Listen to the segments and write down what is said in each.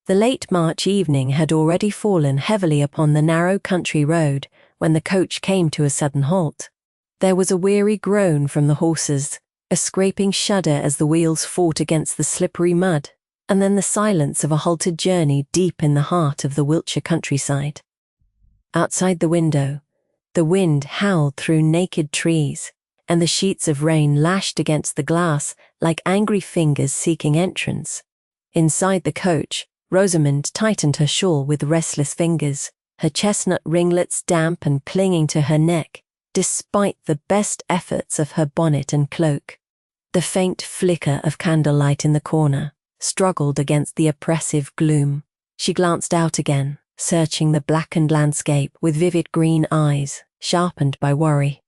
The late March evening had already fallen heavily upon the narrow country road when the coach came to a sudden halt. There was a weary groan from the horses, a scraping shudder as the wheels fought against the slippery mud, and then the silence of a halted journey deep in the heart of the Wiltshire countryside. Outside the window, the wind howled through naked trees, and the sheets of rain lashed against the glass like angry fingers seeking entrance. Inside the coach, Rosamond tightened her shawl with restless fingers, her chestnut ringlets damp and clinging to her neck, despite the best efforts of her bonnet and cloak. The faint flicker of candlelight in the corner struggled against the oppressive gloom. She glanced out again, searching the blackened landscape with vivid green eyes, sharpened by worry.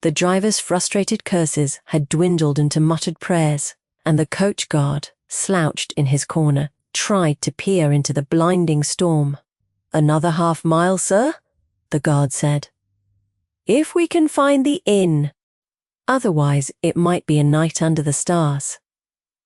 The driver's frustrated curses had dwindled into muttered prayers, and the coach guard, slouched in his corner, tried to peer into the blinding storm. "Another half-mile, sir?" the guard said. "If we can find the inn. Otherwise, it might be a night under the stars."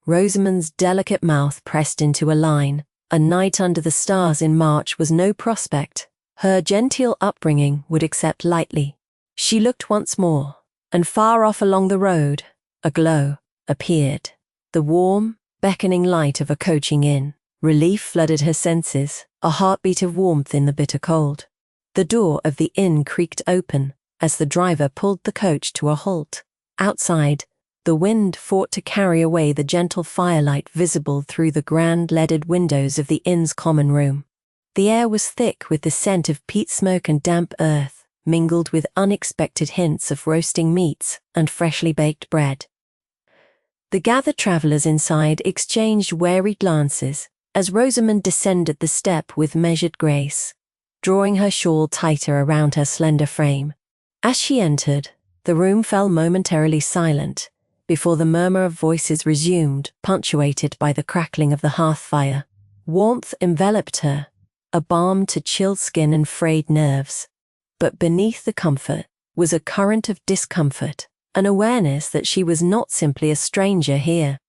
Rosamond's delicate mouth pressed into a line. A night under the stars in March was no prospect her genteel upbringing would accept lightly. She looked once more, and far off along the road, a glow appeared. The warm, beckoning light of a coaching inn. Relief flooded her senses, a heartbeat of warmth in the bitter cold. The door of the inn creaked open as the driver pulled the coach to a halt. Outside, the wind fought to carry away the gentle firelight visible through the grand leaded windows of the inn's common room. The air was thick with the scent of peat smoke and damp earth, mingled with unexpected hints of roasting meats and freshly baked bread. The gathered travellers inside exchanged wary glances as Rosamond descended the step with measured grace, drawing her shawl tighter around her slender frame. As she entered, the room fell momentarily silent, before the murmur of voices resumed, punctuated by the crackling of the hearth fire. Warmth enveloped her, a balm to chilled skin and frayed nerves. But beneath the comfort was a current of discomfort, an awareness that she was not simply a stranger here.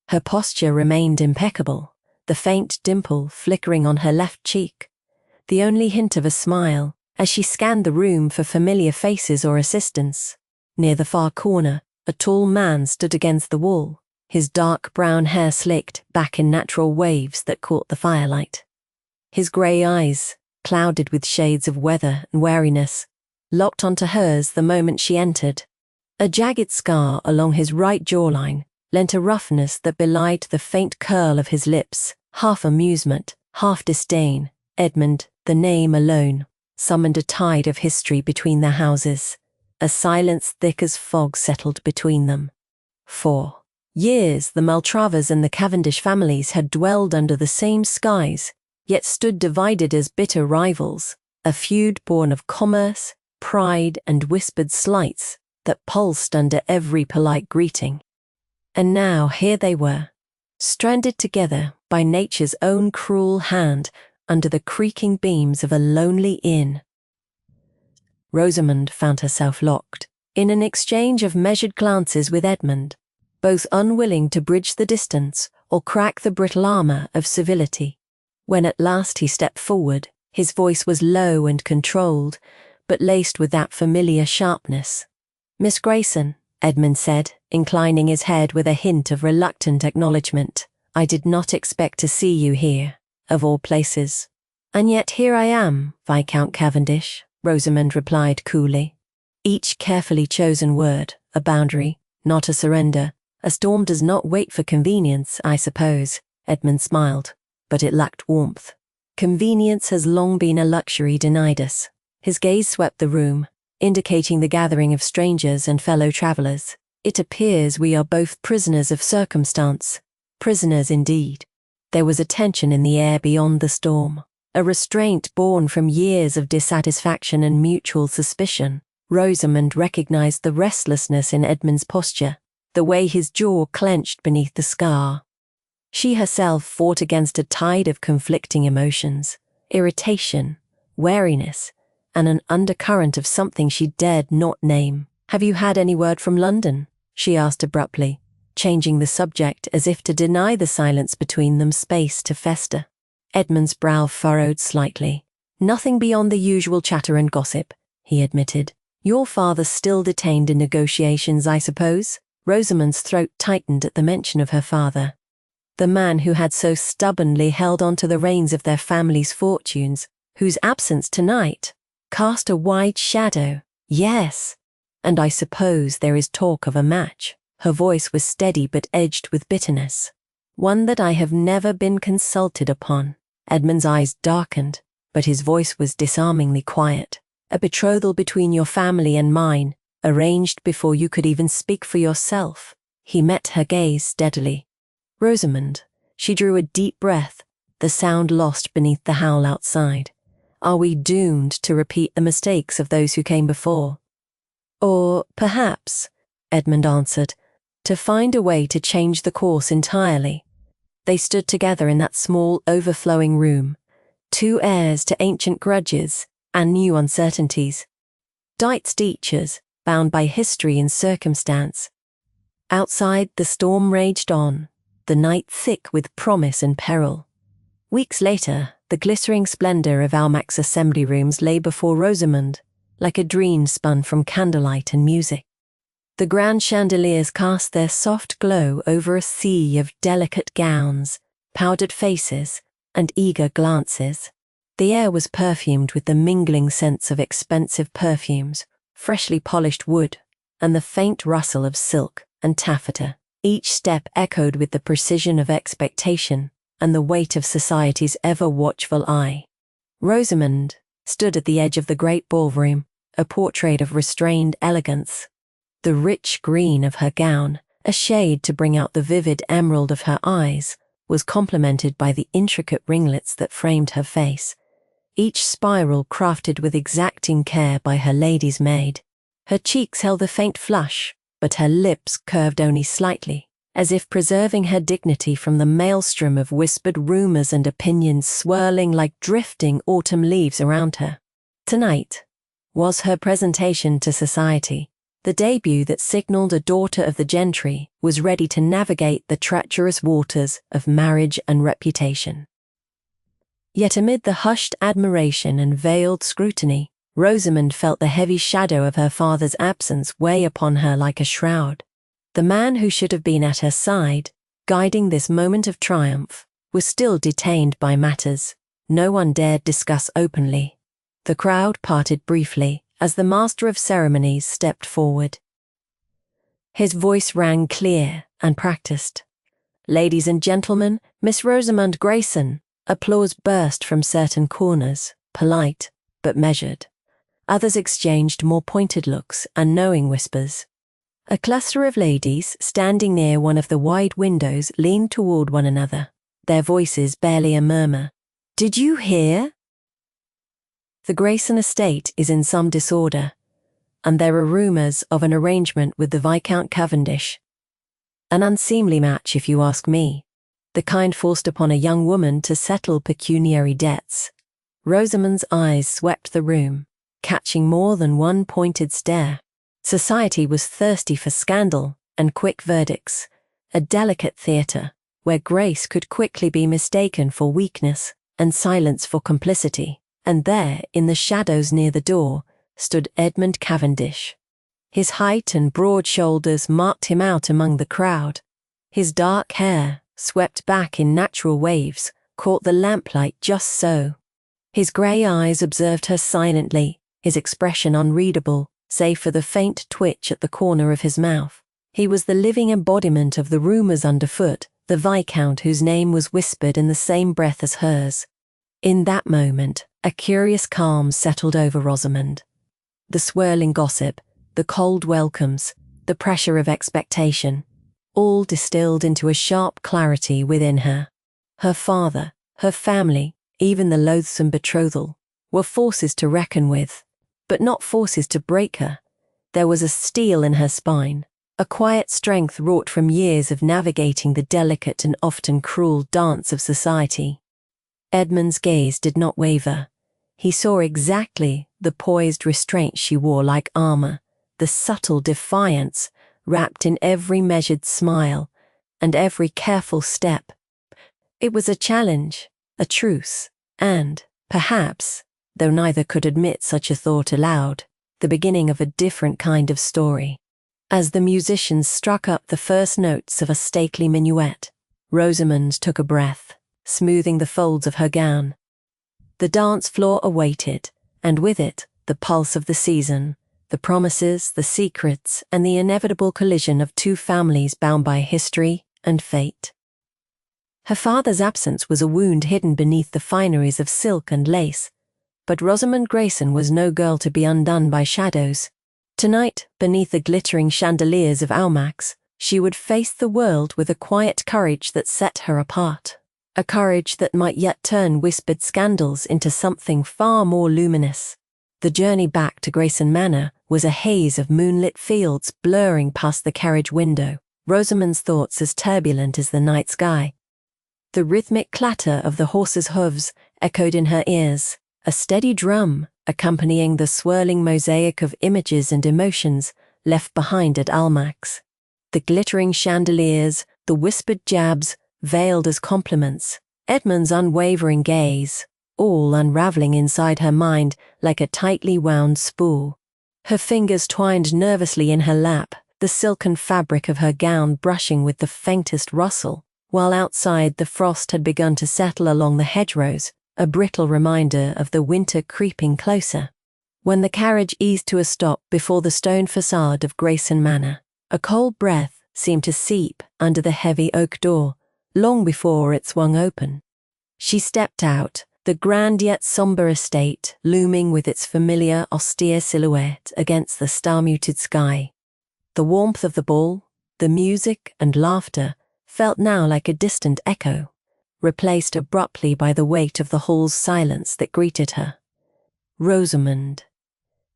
Her posture remained impeccable, the faint dimple flickering on her left cheek, the only hint of a smile as she scanned the room for familiar faces or assistance. Near the far corner, a tall man stood against the wall, his dark brown hair slicked back in natural waves that caught the firelight. His grey eyes, clouded with shades of weather and wariness, locked onto hers the moment she entered. A jagged scar along his right jawline lent a roughness that belied the faint curl of his lips, half amusement, half disdain. Edmund, the name alone, summoned a tide of history between their houses. A silence thick as fog settled between them. For years the Maltravers and the Cavendish families had dwelled under the same skies, yet stood divided as bitter rivals, a feud born of commerce, pride, and whispered slights that pulsed under every polite greeting. And now here they were, stranded together by nature's own cruel hand under the creaking beams of a lonely inn. Rosamond found herself locked in an exchange of measured glances with Edmund, both unwilling to bridge the distance or crack the brittle armour of civility. When at last he stepped forward, his voice was low and controlled, but laced with that familiar sharpness. "Miss Grayson," Edmund said, inclining his head with a hint of reluctant acknowledgement, "I did not expect to see you here, of all places." "And yet here I am, Viscount Cavendish," Rosamond replied coolly. Each carefully chosen word, a boundary, not a surrender. "A storm does not wait for convenience, I suppose," Edmund smiled, but it lacked warmth. "Convenience has long been a luxury denied us." His gaze swept the room, indicating the gathering of strangers and fellow travellers. "It appears we are both prisoners of circumstance." Prisoners indeed. There was a tension in the air beyond the storm, a restraint born from years of dissatisfaction and mutual suspicion. Rosamond recognized the restlessness in Edmund's posture, the way his jaw clenched beneath the scar. She herself fought against a tide of conflicting emotions, irritation, wariness, and an undercurrent of something she dared not name. "Have you had any word from London?" she asked abruptly, changing the subject as if to deny the silence between them space to fester. Edmund's brow furrowed slightly. "Nothing beyond the usual chatter and gossip," he admitted. "Your father's still detained in negotiations, I suppose?" Rosamond's throat tightened at the mention of her father. The man who had so stubbornly held on to the reins of their family's fortunes, whose absence tonight cast a wide shadow. "Yes, and I suppose there is talk of a match." Her voice was steady but edged with bitterness. "One that I have never been consulted upon." Edmund's eyes darkened, but his voice was disarmingly quiet. "A betrothal between your family and mine, arranged before you could even speak for yourself." He met her gaze steadily. "Rosamond," she drew a deep breath, the sound lost beneath the howl outside. "Are we doomed to repeat the mistakes of those who came before? Or, perhaps," Edmund answered, "to find a way to change the course entirely?" They stood together in that small, overflowing room, two heirs to ancient grudges and new uncertainties. Dights teachers, bound by history and circumstance. Outside, the storm raged on, the night thick with promise and peril. Weeks later, the glittering splendour of Almack's assembly rooms lay before Rosamond, like a dream spun from candlelight and music. The grand chandeliers cast their soft glow over a sea of delicate gowns, powdered faces, and eager glances. The air was perfumed with the mingling scents of expensive perfumes, freshly polished wood, and the faint rustle of silk and taffeta. Each step echoed with the precision of expectation and the weight of society's ever-watchful eye. Rosamond stood at the edge of the great ballroom, a portrait of restrained elegance. The rich green of her gown, a shade to bring out the vivid emerald of her eyes, was complemented by the intricate ringlets that framed her face, each spiral crafted with exacting care by her lady's maid. Her cheeks held a faint flush, but her lips curved only slightly, as if preserving her dignity from the maelstrom of whispered rumours and opinions swirling like drifting autumn leaves around her. Tonight was her presentation to society. The debut that signalled a daughter of the gentry was ready to navigate the treacherous waters of marriage and reputation. Yet amid the hushed admiration and veiled scrutiny, Rosamond felt the heavy shadow of her father's absence weigh upon her like a shroud. The man who should have been at her side, guiding this moment of triumph, was still detained by matters no one dared discuss openly. The crowd parted briefly as the master of ceremonies stepped forward. His voice rang clear and practiced. "Ladies and gentlemen, Miss Rosamond Grayson." Applause burst from certain corners, polite but measured. Others exchanged more pointed looks and knowing whispers. A cluster of ladies standing near one of the wide windows leaned toward one another, their voices barely a murmur. "Did you hear? The Grayson estate is in some disorder, and there are rumours of an arrangement with the Viscount Cavendish. An unseemly match, if you ask me. The kind forced upon a young woman to settle pecuniary debts." Rosamond's eyes swept the room, catching more than one pointed stare. Society was thirsty for scandal and quick verdicts, a delicate theatre where grace could quickly be mistaken for weakness and silence for complicity. And there, in the shadows near the door, stood Edmund Cavendish. His height and broad shoulders marked him out among the crowd. His dark hair, swept back in natural waves, caught the lamplight just so. His grey eyes observed her silently, his expression unreadable, save for the faint twitch at the corner of his mouth. He was the living embodiment of the rumours underfoot, the Viscount whose name was whispered in the same breath as hers. In that moment, a curious calm settled over Rosamond. The swirling gossip, the cold welcomes, the pressure of expectation, all distilled into a sharp clarity within her. Her father, her family, even the loathsome betrothal, were forces to reckon with, but not forces to break her. There was a steel in her spine, a quiet strength wrought from years of navigating the delicate and often cruel dance of society. Edmund's gaze did not waver. He saw exactly the poised restraint she wore like armour, the subtle defiance wrapped in every measured smile and every careful step. It was a challenge, a truce, and, perhaps, though neither could admit such a thought aloud, the beginning of a different kind of story. As the musicians struck up the first notes of a stately minuet, Rosamond took a breath, smoothing the folds of her gown. The dance floor awaited, and with it, the pulse of the season, the promises, the secrets, and the inevitable collision of two families bound by history and fate. Her father's absence was a wound hidden beneath the fineries of silk and lace, but Rosamond Grayson was no girl to be undone by shadows. Tonight, beneath the glittering chandeliers of Almack's, she would face the world with a quiet courage that set her apart, a courage that might yet turn whispered scandals into something far more luminous. The journey back to Grayson Manor was a haze of moonlit fields blurring past the carriage window, Rosamond's thoughts as turbulent as the night sky. The rhythmic clatter of the horses' hooves echoed in her ears, a steady drum accompanying the swirling mosaic of images and emotions left behind at Almack's. The glittering chandeliers, the whispered jabs, veiled as compliments, Edmund's unwavering gaze, all unravelling inside her mind like a tightly wound spool. Her fingers twined nervously in her lap, the silken fabric of her gown brushing with the faintest rustle, while outside the frost had begun to settle along the hedgerows, a brittle reminder of the winter creeping closer. When the carriage eased to a stop before the stone facade of Grayson Manor, a cold breath seemed to seep under the heavy oak door, long before it swung open. She stepped out, the grand yet sombre estate looming with its familiar austere silhouette against the star-muted sky. The warmth of the ball, the music and laughter felt now like a distant echo, replaced abruptly by the weight of the hall's silence that greeted her. "Rosamond,"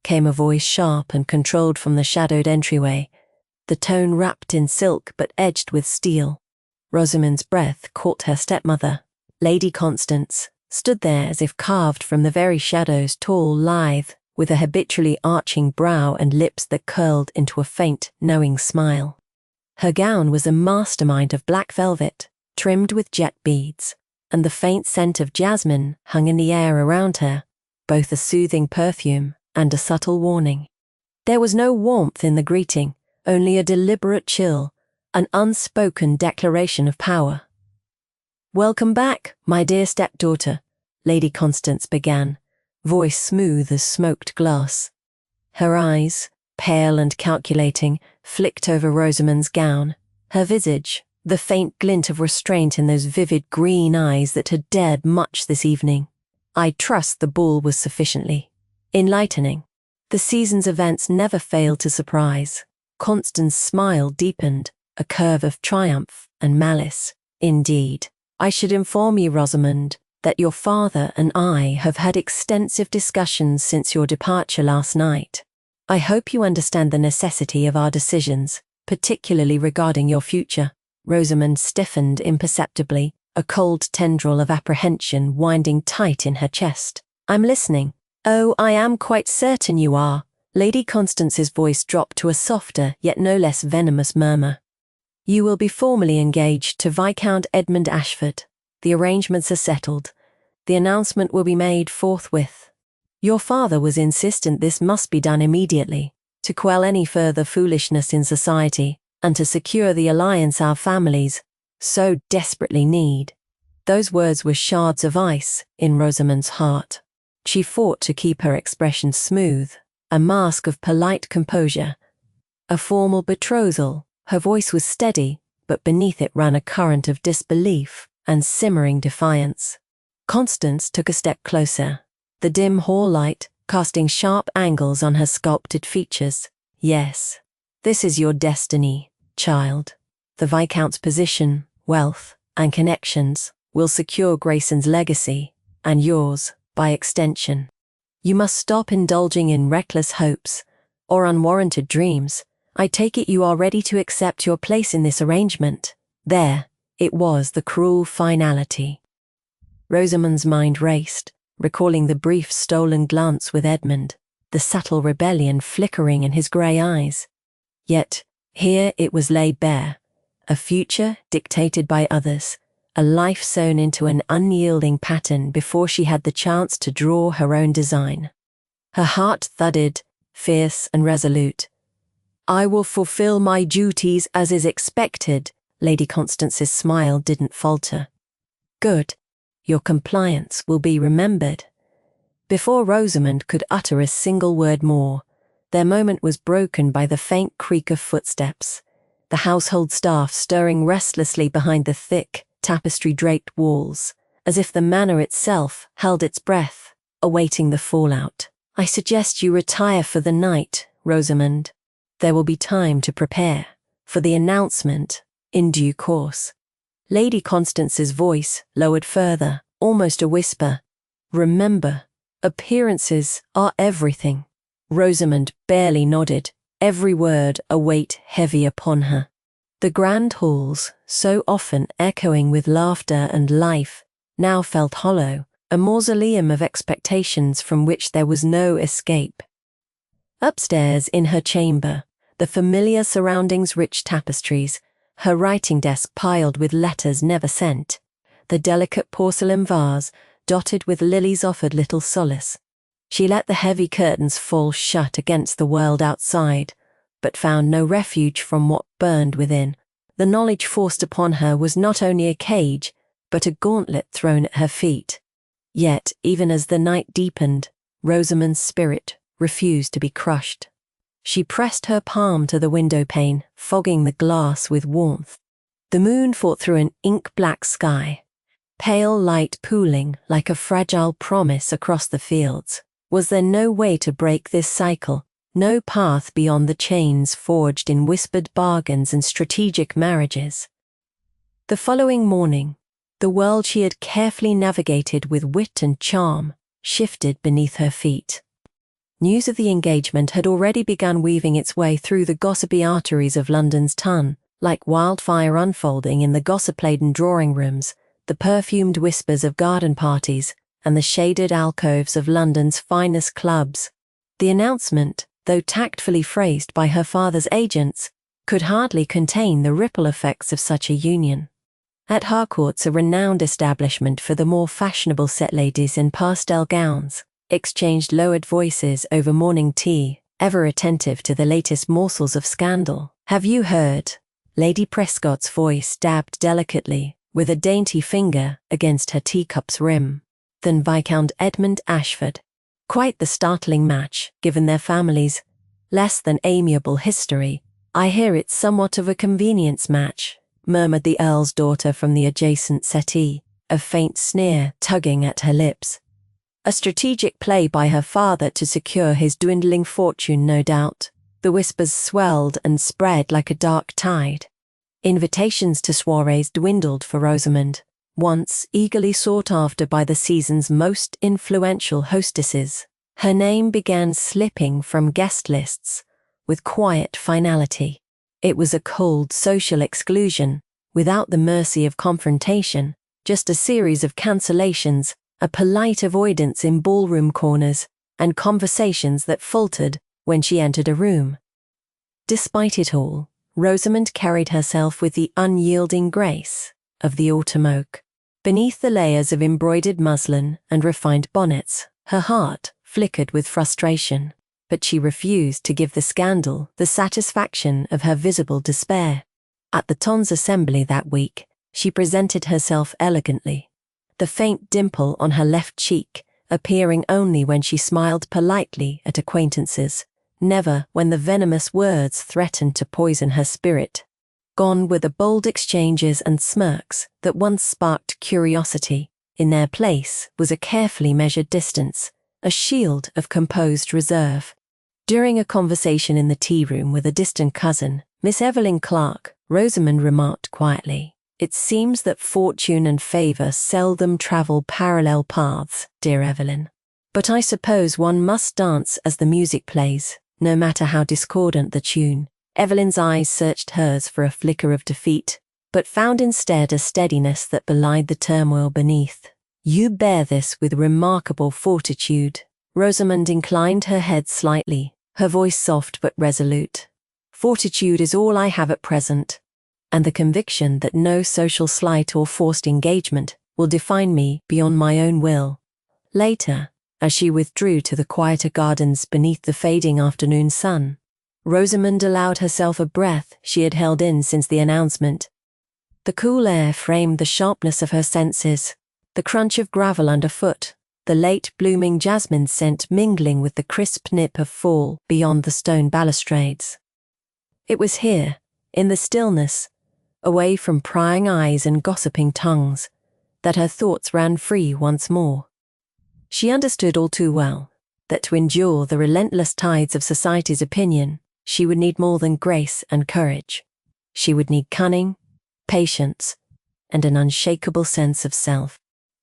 came a voice sharp and controlled from the shadowed entryway, the tone wrapped in silk but edged with steel. Rosamond's breath caught her stepmother. Lady Constance stood there as if carved from the very shadows, tall, lithe, with a habitually arching brow and lips that curled into a faint, knowing smile. Her gown was a mastermind of black velvet, trimmed with jet beads, and the faint scent of jasmine hung in the air around her, both a soothing perfume and a subtle warning. There was no warmth in the greeting, only a deliberate chill, an unspoken declaration of power. "Welcome back, my dear stepdaughter," Lady Constance began, voice smooth as smoked glass. Her eyes, pale and calculating, flicked over Rosamond's gown, her visage, the faint glint of restraint in those vivid green eyes that had dared much this evening. "I trust the ball was sufficiently enlightening." The season's events never failed to surprise. Constance's smile deepened, a curve of triumph and malice. "Indeed, I should inform you, Rosamond, that your father and I have had extensive discussions since your departure last night. I hope you understand the necessity of our decisions, particularly regarding your future." Rosamond stiffened imperceptibly, a cold tendril of apprehension winding tight in her chest. "I'm listening." "Oh, I am quite certain you are." Lady Constance's voice dropped to a softer yet no less venomous murmur. "You will be formally engaged to Viscount Edmund Ashford. The arrangements are settled. The announcement will be made forthwith. Your father was insistent this must be done immediately, to quell any further foolishness in society, and to secure the alliance our families so desperately need." Those words were shards of ice in Rosamond's heart. She fought to keep her expression smooth, a mask of polite composure. A formal betrothal, her voice was steady, but beneath it ran a current of disbelief and simmering defiance. Constance took a step closer, the dim hall light casting sharp angles on her sculpted features. "Yes, this is your destiny, child. The Viscount's position, wealth, and connections will secure Grayson's legacy, and yours, by extension. You must stop indulging in reckless hopes or unwarranted dreams. I take it you are ready to accept your place in this arrangement." There, it was the cruel finality. Rosamond's mind raced, recalling the brief stolen glance with Edmund, the subtle rebellion flickering in his grey eyes. Yet, here it was laid bare, a future dictated by others, a life sewn into an unyielding pattern before she had the chance to draw her own design. Her heart thudded, fierce and resolute. "I will fulfill my duties as is expected." Lady Constance's smile didn't falter. "Good. Your compliance will be remembered." Before Rosamond could utter a single word more, their moment was broken by the faint creak of footsteps, the household staff stirring restlessly behind the thick, tapestry-draped walls, as if the manor itself held its breath, awaiting the fallout. "I suggest you retire for the night, Rosamond. There will be time to prepare for the announcement in due course." Lady Constance's voice lowered further, almost a whisper. "Remember, appearances are everything." Rosamond barely nodded, every word a weight heavy upon her. The grand halls, so often echoing with laughter and life, now felt hollow, a mausoleum of expectations from which there was no escape. Upstairs in her chamber, the familiar surroundings, rich tapestries, her writing desk piled with letters never sent, the delicate porcelain vase dotted with lilies offered little solace. She let the heavy curtains fall shut against the world outside, but found no refuge from what burned within. The knowledge forced upon her was not only a cage, but a gauntlet thrown at her feet. Yet, even as the night deepened, Rosamond's spirit refused to be crushed. She pressed her palm to the window pane, fogging the glass with warmth. The moon fought through an ink-black sky, pale light pooling like a fragile promise across the fields. Was there no way to break this cycle, no path beyond the chains forged in whispered bargains and strategic marriages? The following morning, the world she had carefully navigated with wit and charm shifted beneath her feet. News of the engagement had already begun weaving its way through the gossipy arteries of London's ton, like wildfire unfolding in the gossip-laden drawing rooms, the perfumed whispers of garden parties, and the shaded alcoves of London's finest clubs. The announcement, though tactfully phrased by her father's agents, could hardly contain the ripple effects of such a union. At Harcourt's, a renowned establishment for the more fashionable set ladies in pastel gowns, exchanged lowered voices over morning tea, ever attentive to the latest morsels of scandal. "Have you heard?" Lady Prescott's voice dabbed delicately, with a dainty finger against her teacup's rim. Then Viscount Edmund Ashford. Quite the startling match, given their families' less than amiable history. "I hear it's somewhat of a convenience match," murmured the Earl's daughter from the adjacent settee, a faint sneer tugging at her lips. A strategic play by her father to secure his dwindling fortune, no doubt. The whispers swelled and spread like a dark tide. Invitations to soirees dwindled for Rosamond, once eagerly sought after by the season's most influential hostesses. Her name began slipping from guest lists with quiet finality. It was a cold social exclusion, without the mercy of confrontation, just a series of cancellations, a polite avoidance in ballroom corners, and conversations that faltered when she entered a room. Despite it all, Rosamond carried herself with the unyielding grace of the autumn oak. Beneath the layers of embroidered muslin and refined bonnets, her heart flickered with frustration, but she refused to give the scandal the satisfaction of her visible despair. At the Tons assembly that week, she presented herself elegantly, the faint dimple on her left cheek appearing only when she smiled politely at acquaintances, never when the venomous words threatened to poison her spirit. Gone were the bold exchanges and smirks that once sparked curiosity. In their place was a carefully measured distance, a shield of composed reserve. During a conversation in the tea room with a distant cousin, Miss Evelyn Clark, Rosamond remarked quietly, "It seems that fortune and favour seldom travel parallel paths, dear Evelyn. But I suppose one must dance as the music plays, no matter how discordant the tune." Evelyn's eyes searched hers for a flicker of defeat, but found instead a steadiness that belied the turmoil beneath. "You bear this with remarkable fortitude." Rosamond inclined her head slightly, her voice soft but resolute. "Fortitude is all I have at present. and the conviction that no social slight or forced engagement will define me beyond my own will. Later, as she withdrew to the quieter gardens beneath the fading afternoon sun, Rosamond allowed herself a breath she had held in since the announcement. The cool air framed the sharpness of her senses, the crunch of gravel underfoot, the late-blooming jasmine scent mingling with the crisp nip of fall beyond the stone balustrades. It was here, in the stillness, away from prying eyes and gossiping tongues, that her thoughts ran free once more. She understood all too well that to endure the relentless tides of society's opinion, she would need more than grace and courage. She would need cunning, patience, and an unshakable sense of self.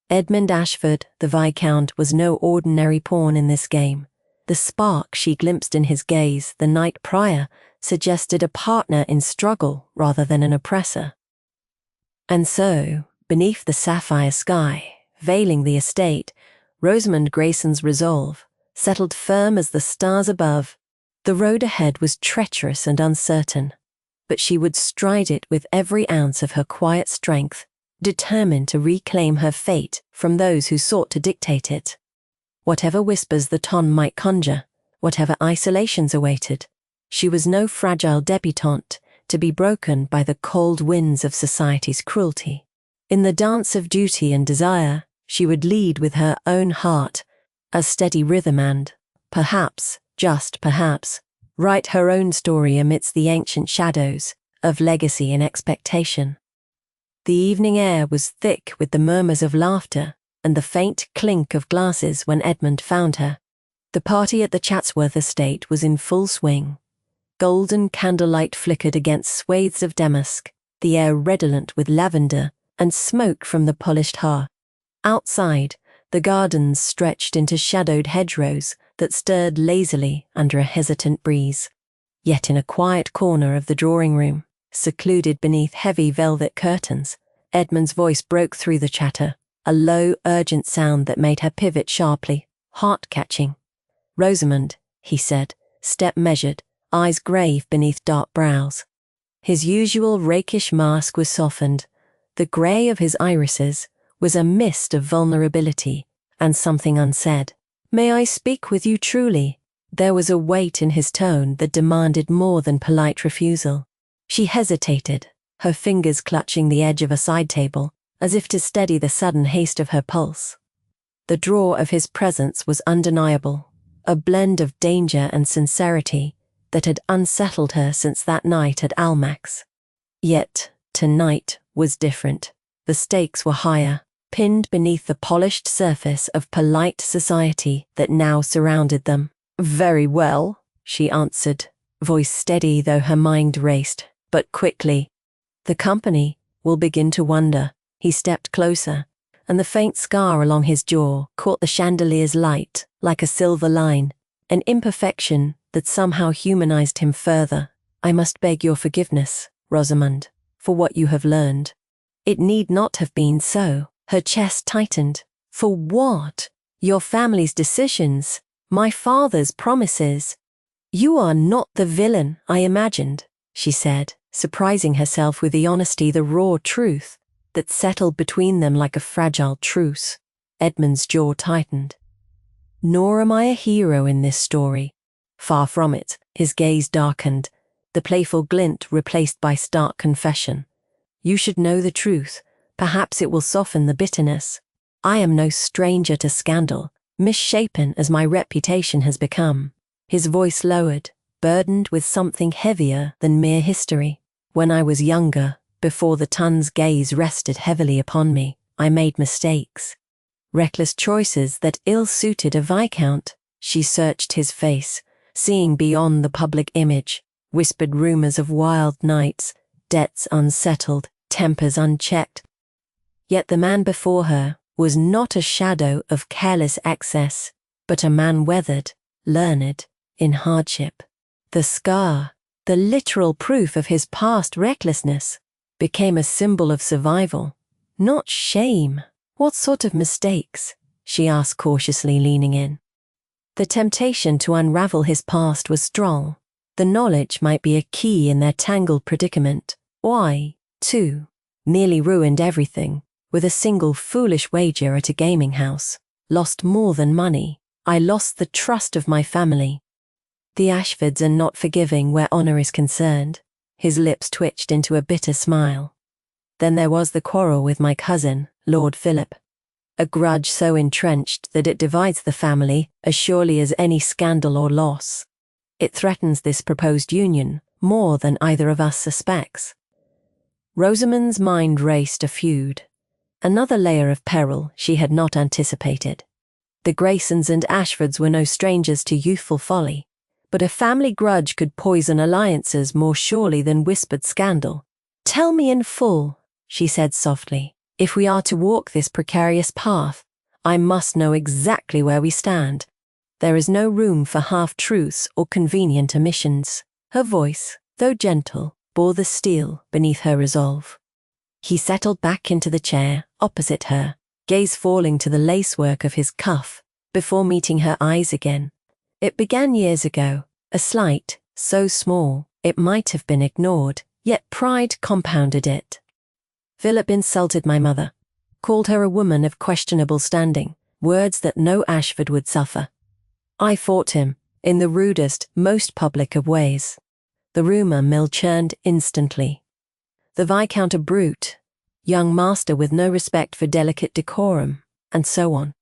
Edmund Ashford, the Viscount, was no ordinary pawn in this game. The spark she glimpsed in his gaze the night prior suggested a partner in struggle rather than an oppressor. And so, beneath the sapphire sky, veiling the estate, Rosamond Grayson's resolve settled firm as the stars above. The road ahead was treacherous and uncertain, but she would stride it with every ounce of her quiet strength, determined to reclaim her fate from those who sought to dictate it. Whatever whispers the ton might conjure, whatever isolations awaited, she was no fragile debutante to be broken by the cold winds of society's cruelty. In the dance of duty and desire, she would lead with her own heart, a steady rhythm and, perhaps, just perhaps, write her own story amidst the ancient shadows of legacy and expectation. The evening air was thick with the murmurs of laughter and the faint clink of glasses when Edmund found her. The party at the Chatsworth estate was in full swing. Golden candlelight flickered against swathes of damask, the air redolent with lavender and smoke from the polished hearth. Outside, the gardens stretched into shadowed hedgerows that stirred lazily under a hesitant breeze. Yet in a quiet corner of the drawing-room, secluded beneath heavy velvet curtains, Edmund's voice broke through the chatter, a low, urgent sound that made her pivot sharply, heart-catching. "Rosamond," he said, step measured, eyes grave beneath dark brows. His usual rakish mask was softened. The grey of his irises was a mist of vulnerability and something unsaid. "May I speak with you truly?" There was a weight in his tone that demanded more than polite refusal. She hesitated, her fingers clutching the edge of a side table, as if to steady the sudden haste of her pulse. The draw of his presence was undeniable, a blend of danger and sincerity that had unsettled her since that night at Almack's. Yet, tonight was different. The stakes were higher, pinned beneath the polished surface of polite society that now surrounded them. "Very well," she answered, voice steady though her mind raced, but quickly. "The company will begin to wonder." He stepped closer, and the faint scar along his jaw caught the chandelier's light like a silver line, an imperfection that somehow humanized him further. "I must beg your forgiveness, Rosamond, for what you have learned." It need not have been so. Her chest tightened. "For what? Your family's decisions, my father's promises." "You are not the villain I imagined," she said, surprising herself with the honesty, the raw truth that settled between them like a fragile truce. Edmund's jaw tightened. "Nor am I a hero in this story. Far from it." His gaze darkened, the playful glint replaced by stark confession. "You should know the truth. Perhaps it will soften the bitterness. I am no stranger to scandal, misshapen as my reputation has become." His voice lowered, burdened with something heavier than mere history. "When I was younger, before the ton's gaze rested heavily upon me, I made mistakes. Reckless choices that ill-suited a viscount." She searched his face, seeing beyond the public image, whispered rumours of wild nights, debts unsettled, tempers unchecked. Yet the man before her was not a shadow of careless excess, but a man weathered, learned, in hardship. The scar, the literal proof of his past recklessness, became a symbol of survival, not shame. "What sort of mistakes?" she asked cautiously, leaning in. The temptation to unravel his past was strong. The knowledge might be a key in their tangled predicament. "Why?" 2. Nearly ruined everything, with a single foolish wager at a gaming house. Lost more than money. I lost the trust of my family. The Ashfords are not forgiving where honour is concerned. His lips twitched into a bitter smile. Then there was the quarrel with my cousin, Lord Philip. A grudge so entrenched that it divides the family as surely as any scandal or loss. It threatens this proposed union more than either of us suspects. Rosamond's mind raced a feud. Another layer of peril she had not anticipated. The Graysons and Ashfords were no strangers to youthful folly, but a family grudge could poison alliances more surely than whispered scandal. "Tell me in full," she said softly. "If we are to walk this precarious path, I must know exactly where we stand. There is no room for half-truths or convenient omissions." Her voice, though gentle, bore the steel beneath her resolve. He settled back into the chair opposite her, gaze falling to the lacework of his cuff, before meeting her eyes again. It began years ago, a slight, so small, it might have been ignored, yet pride compounded it. Philip insulted my mother, called her a woman of questionable standing, words that no Ashford would suffer. I fought him, in the rudest, most public of ways. The rumour mill churned instantly. The Viscount a brute, young master with no respect for delicate decorum, and so on.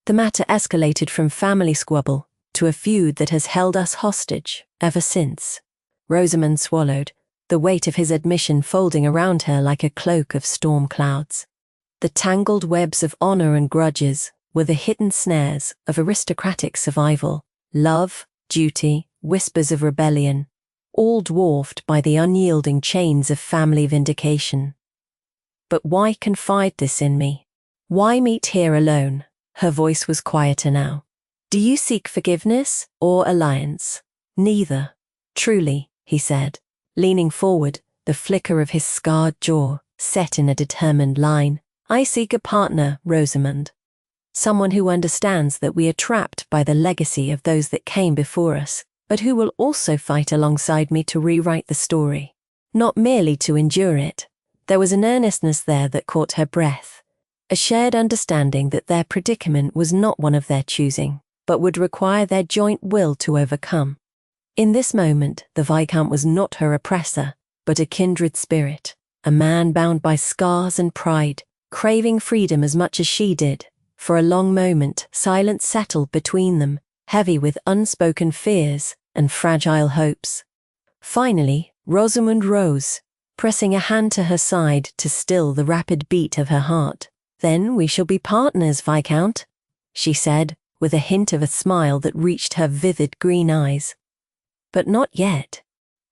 The matter escalated from family squabble to a feud that has held us hostage ever since. Rosamond swallowed, the weight of his admission folding around her like a cloak of storm clouds. The tangled webs of honour and grudges were the hidden snares of aristocratic survival, love, duty, whispers of rebellion, all dwarfed by the unyielding chains of family vindication. But why confide this in me? Why meet here alone? Her voice was quieter now. Do you seek forgiveness or alliance? Neither. Truly, he said, leaning forward, the flicker of his scarred jaw set in a determined line. I seek a partner, Rosamond. Someone who understands that we are trapped by the legacy of those that came before us, but who will also fight alongside me to rewrite the story. Not merely to endure it. There was an earnestness there that caught her breath, a shared understanding that their predicament was not one of their choosing, but would require their joint will to overcome. In this moment, the Viscount was not her oppressor, but a kindred spirit, a man bound by scars and pride, craving freedom as much as she did. For a long moment, silence settled between them, heavy with unspoken fears and fragile hopes. Finally, Rosamond rose, pressing a hand to her side to still the rapid beat of her heart. Then we shall be partners, Viscount, she said, with a hint of a smile that reached her vivid green eyes. But not yet.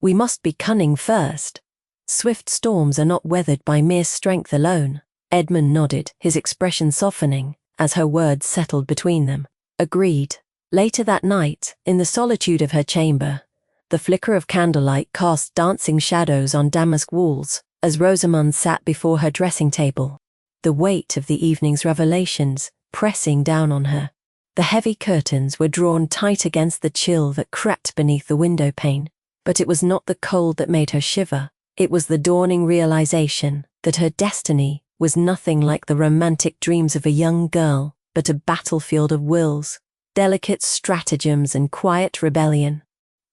We must be cunning first. Swift storms are not weathered by mere strength alone. Edmund nodded, his expression softening, as her words settled between them. Agreed. Later that night, in the solitude of her chamber, the flicker of candlelight cast dancing shadows on damask walls as Rosamond sat before her dressing table, the weight of the evening's revelations pressing down on her. The heavy curtains were drawn tight against the chill that crept beneath the window pane, but it was not the cold that made her shiver. It was the dawning realization that her destiny was nothing like the romantic dreams of a young girl, but a battlefield of wills, delicate stratagems and quiet rebellion.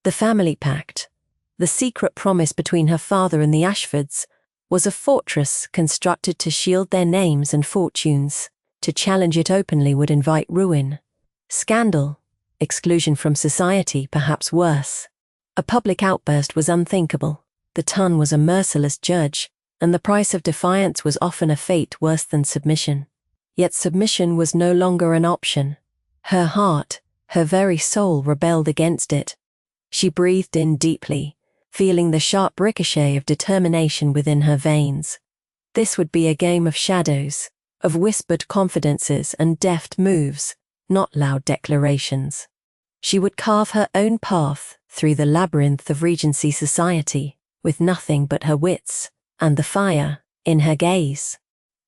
The family pact, the secret promise between her father and the Ashfords, was a fortress constructed to shield their names and fortunes. To challenge it openly would invite ruin, scandal, exclusion from society, perhaps worse. A public outburst was unthinkable. The tongue was a merciless judge, and the price of defiance was often a fate worse than submission. Yet submission was no longer an option. Her heart, her very soul rebelled against it. She breathed in deeply, feeling the sharp ricochet of determination within her veins. This would be a game of shadows, of whispered confidences and deft moves, not loud declarations. She would carve her own path through the labyrinth of Regency society, with nothing but her wits and the fire in her gaze.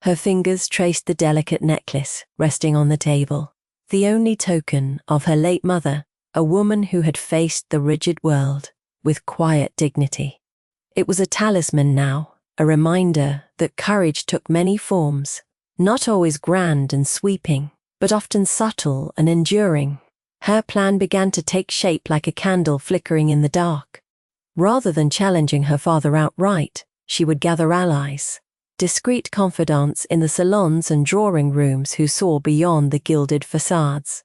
Her fingers traced the delicate necklace resting on the table, the only token of her late mother, a woman who had faced the rigid world with quiet dignity. It was a talisman now, a reminder that courage took many forms, not always grand and sweeping, but often subtle and enduring. Her plan began to take shape like a candle flickering in the dark. Rather than challenging her father outright, she would gather allies, discreet confidants in the salons and drawing rooms who saw beyond the gilded facades.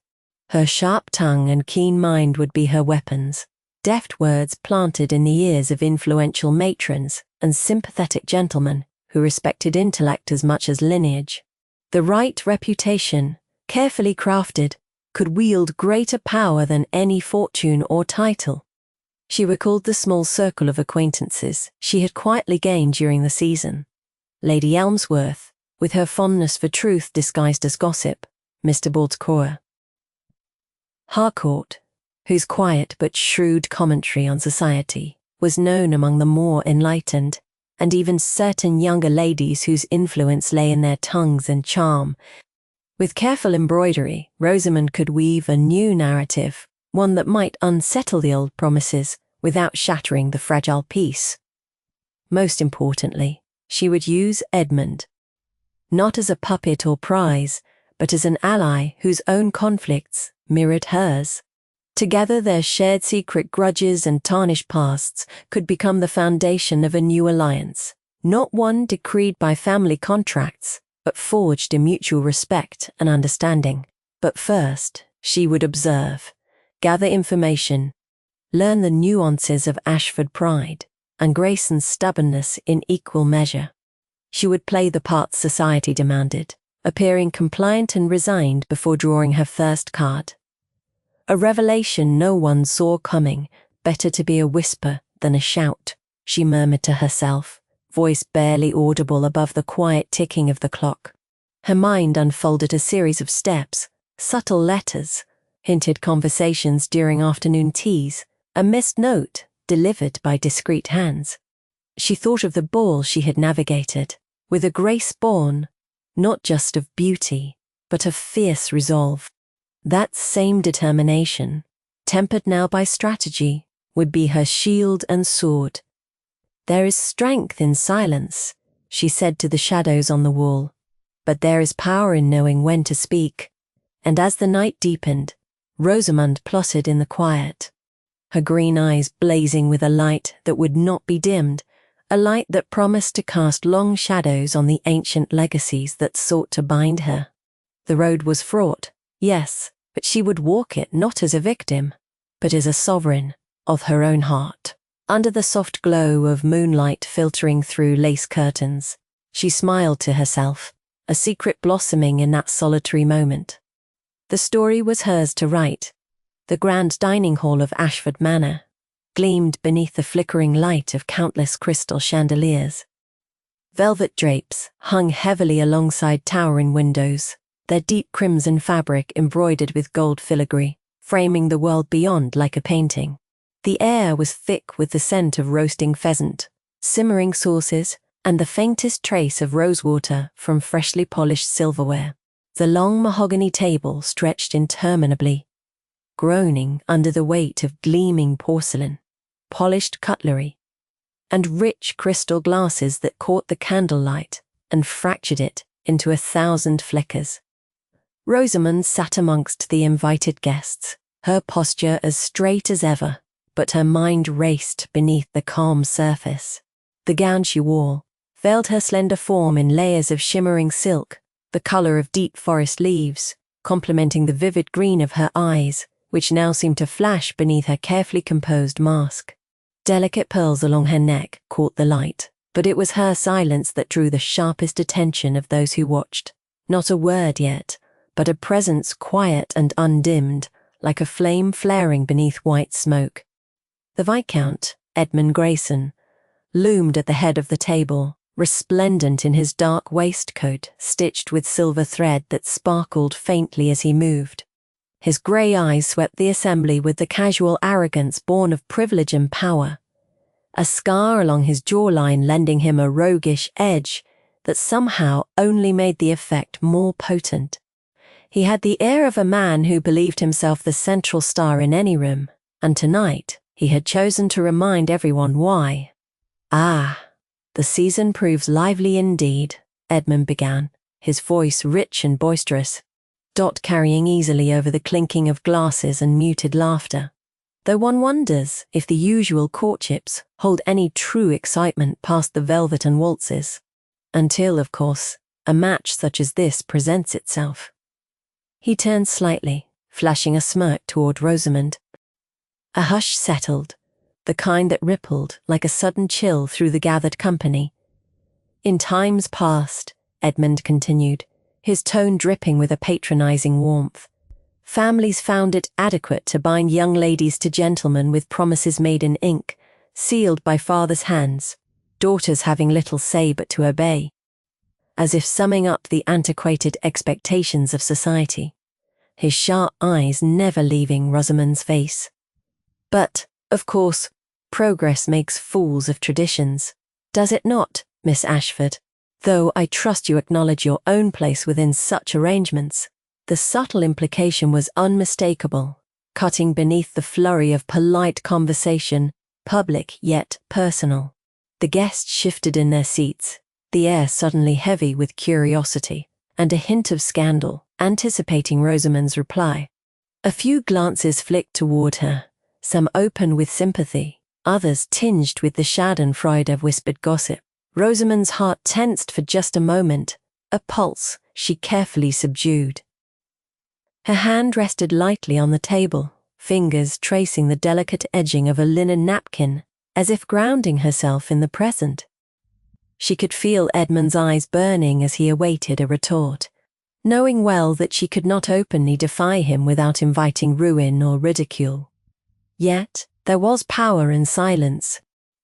Her sharp tongue and keen mind would be her weapons, deft words planted in the ears of influential matrons and sympathetic gentlemen who respected intellect as much as lineage. The right reputation, carefully crafted, could wield greater power than any fortune or title. She recalled the small circle of acquaintances she had quietly gained during the season. Lady Elmsworth, with her fondness for truth disguised as gossip, Mr. Baltcour. Harcourt, whose quiet but shrewd commentary on society was known among the more enlightened, and even certain younger ladies whose influence lay in their tongues and charm. With careful embroidery, Rosamond could weave a new narrative, one that might unsettle the old promises without shattering the fragile peace. Most importantly, she would use Edmund, not as a puppet or prize, but as an ally whose own conflicts mirrored hers. Together their shared secret grudges and tarnished pasts could become the foundation of a new alliance, not one decreed by family contracts, but forged in mutual respect and understanding. But first, she would observe, gather information, learn the nuances of Ashford pride and Grayson's stubbornness in equal measure. She would play the part society demanded, appearing compliant and resigned before drawing her first card. A revelation no one saw coming, better to be a whisper than a shout, she murmured to herself, voice barely audible above the quiet ticking of the clock. Her mind unfolded a series of steps, subtle letters, hinted conversations during afternoon teas, a missed note delivered by discreet hands. She thought of the ball she had navigated, with a grace born, not just of beauty, but of fierce resolve. That same determination, tempered now by strategy, would be her shield and sword. "There is strength in silence," she said to the shadows on the wall, "but there is power in knowing when to speak." And as the night deepened, Rosamond plotted in the quiet, her green eyes blazing with a light that would not be dimmed, a light that promised to cast long shadows on the ancient legacies that sought to bind her. The road was fraught, yes, but she would walk it not as a victim, but as a sovereign of her own heart. Under the soft glow of moonlight filtering through lace curtains, she smiled to herself, a secret blossoming in that solitary moment. The story was hers to write. The grand dining hall of Ashford Manor gleamed beneath the flickering light of countless crystal chandeliers. Velvet drapes hung heavily alongside towering windows, their deep crimson fabric embroidered with gold filigree, framing the world beyond like a painting. The air was thick with the scent of roasting pheasant, simmering sauces, and the faintest trace of rosewater from freshly polished silverware. The long mahogany table stretched interminably, groaning under the weight of gleaming porcelain, polished cutlery, and rich crystal glasses that caught the candlelight and fractured it into 1,000 flickers. Rosamond sat amongst the invited guests, her posture as straight as ever, but her mind raced beneath the calm surface. The gown she wore veiled her slender form in layers of shimmering silk, the colour of deep forest leaves, complementing the vivid green of her eyes, which now seemed to flash beneath her carefully composed mask. Delicate pearls along her neck caught the light, but it was her silence that drew the sharpest attention of those who watched. Not a word yet, but a presence quiet and undimmed, like a flame flaring beneath white smoke. The Viscount, Edmund Grayson, loomed at the head of the table, resplendent in his dark waistcoat stitched with silver thread that sparkled faintly as he moved. His grey eyes swept the assembly with the casual arrogance born of privilege and power, a scar along his jawline lending him a roguish edge that somehow only made the effect more potent. He had the air of a man who believed himself the central star in any room, and tonight he had chosen to remind everyone why. Ah, The season proves lively indeed, Edmund began, his voice rich and boisterous, carrying easily over the clinking of glasses and muted laughter. Though one wonders if the usual courtships hold any true excitement past the velvet and waltzes. Until, of course, a match such as this presents itself. He turned slightly, flashing a smirk toward Rosamond. A hush settled, the kind that rippled like a sudden chill through the gathered company. In times past, Edmund continued, his tone dripping with a patronizing warmth, families found it adequate to bind young ladies to gentlemen with promises made in ink, sealed by fathers' hands, daughters having little say but to obey. As if summing up the antiquated expectations of society, his sharp eyes never leaving Rosamond's face. But, of course, progress makes fools of traditions, does it not, Miss Ashford? Though I trust you acknowledge your own place within such arrangements. The subtle implication was unmistakable, cutting beneath the flurry of polite conversation, public yet personal. The guests shifted in their seats, the air suddenly heavy with curiosity, and a hint of scandal, anticipating Rosamond's reply. A few glances flicked toward her, some open with sympathy, others tinged with the schadenfreude of whispered gossip. Rosamond's heart tensed for just a moment, a pulse she carefully subdued. Her hand rested lightly on the table, fingers tracing the delicate edging of a linen napkin, as if grounding herself in the present. She could feel Edmund's eyes burning as he awaited a retort, knowing well that she could not openly defy him without inviting ruin or ridicule. Yet there was power in silence.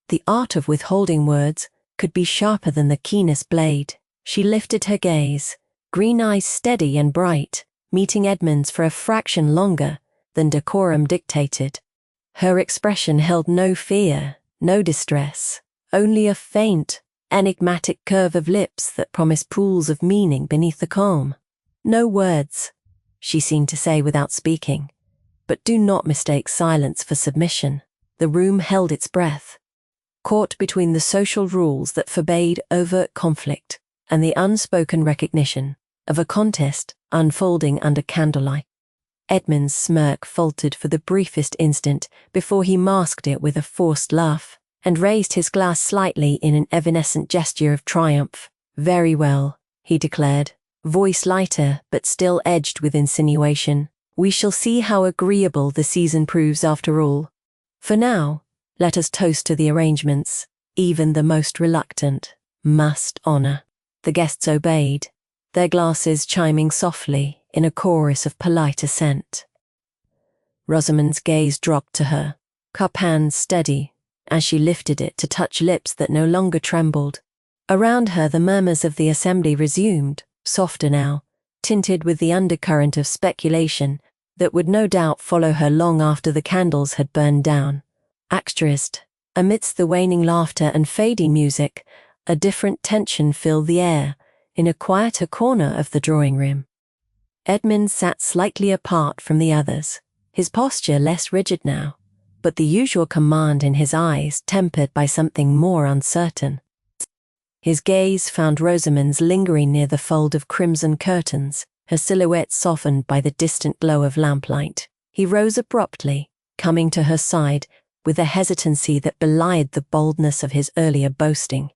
The art of withholding words could be sharper than the keenest blade. She lifted her gaze, green eyes steady and bright, meeting Edmund's for a fraction longer than decorum dictated. Her expression held no fear, no distress, only a faint, enigmatic curve of lips that promised pools of meaning beneath the calm. No words, she seemed to say without speaking, but do not mistake silence for submission. The room held its breath, caught between the social rules that forbade overt conflict and the unspoken recognition of a contest unfolding under candlelight. Edmund's smirk faltered for the briefest instant before he masked it with a forced laugh, and raised his glass slightly in an evanescent gesture of triumph. "Very well," he declared, voice lighter but still edged with insinuation. "We shall see how agreeable the season proves after all. For now, let us toast to the arrangements. Even the most reluctant must honour." The guests obeyed, their glasses chiming softly in a chorus of polite assent. Rosamond's gaze dropped to her, cup hand steady, as she lifted it to touch lips that no longer trembled. Around her the murmurs of the assembly resumed, softer now, tinted with the undercurrent of speculation that would no doubt follow her long after the candles had burned down. Asterisk, amidst the waning laughter and fading music, a different tension filled the air, in a quieter corner of the drawing-room. Edmund sat slightly apart from the others, his posture less rigid now, but the usual command in his eyes tempered by something more uncertain. His gaze found Rosamond's lingering near the fold of crimson curtains, her silhouette softened by the distant glow of lamplight. He rose abruptly, coming to her side with a hesitancy that belied the boldness of his earlier boasting.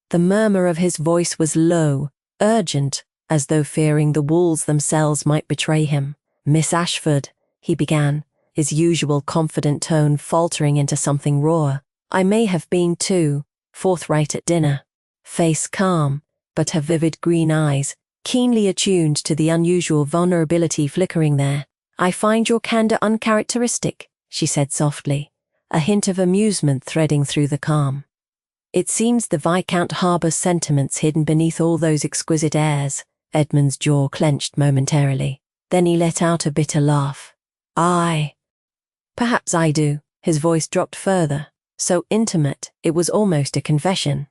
The murmur of his voice was low, urgent, as though fearing the walls themselves might betray him. "Miss Ashford," he began, his usual confident tone faltering into something raw. "I may have been too forthright at dinner." Face calm, but her vivid green eyes, keenly attuned to the unusual vulnerability flickering there. "I find your candour uncharacteristic," she said softly, a hint of amusement threading through the calm. "It seems the Viscount harbours sentiments hidden beneath all those exquisite airs." Edmund's jaw clenched momentarily. Then he let out a bitter laugh. "Aye, perhaps I do." His voice dropped further, so intimate it was almost a confession.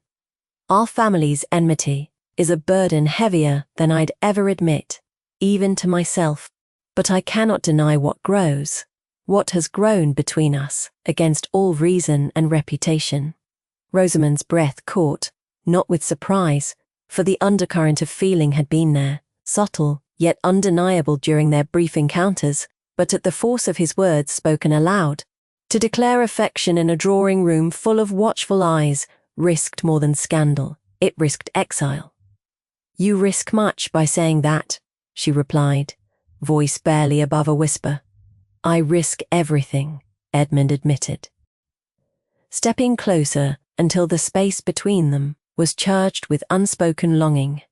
"Our family's enmity is a burden heavier than I'd ever admit, even to myself. But I cannot deny what grows, what has grown between us, against all reason and reputation." Rosamond's breath caught, not with surprise, for the undercurrent of feeling had been there, subtle, yet undeniable during their brief encounters, but at the force of his words spoken aloud. To declare affection in a drawing-room full of watchful eyes risked more than scandal, it risked exile. "You risk much by saying that," she replied, voice barely above a whisper. "I risk everything," Edmund admitted. Stepping closer until the space between them was charged with unspoken longing.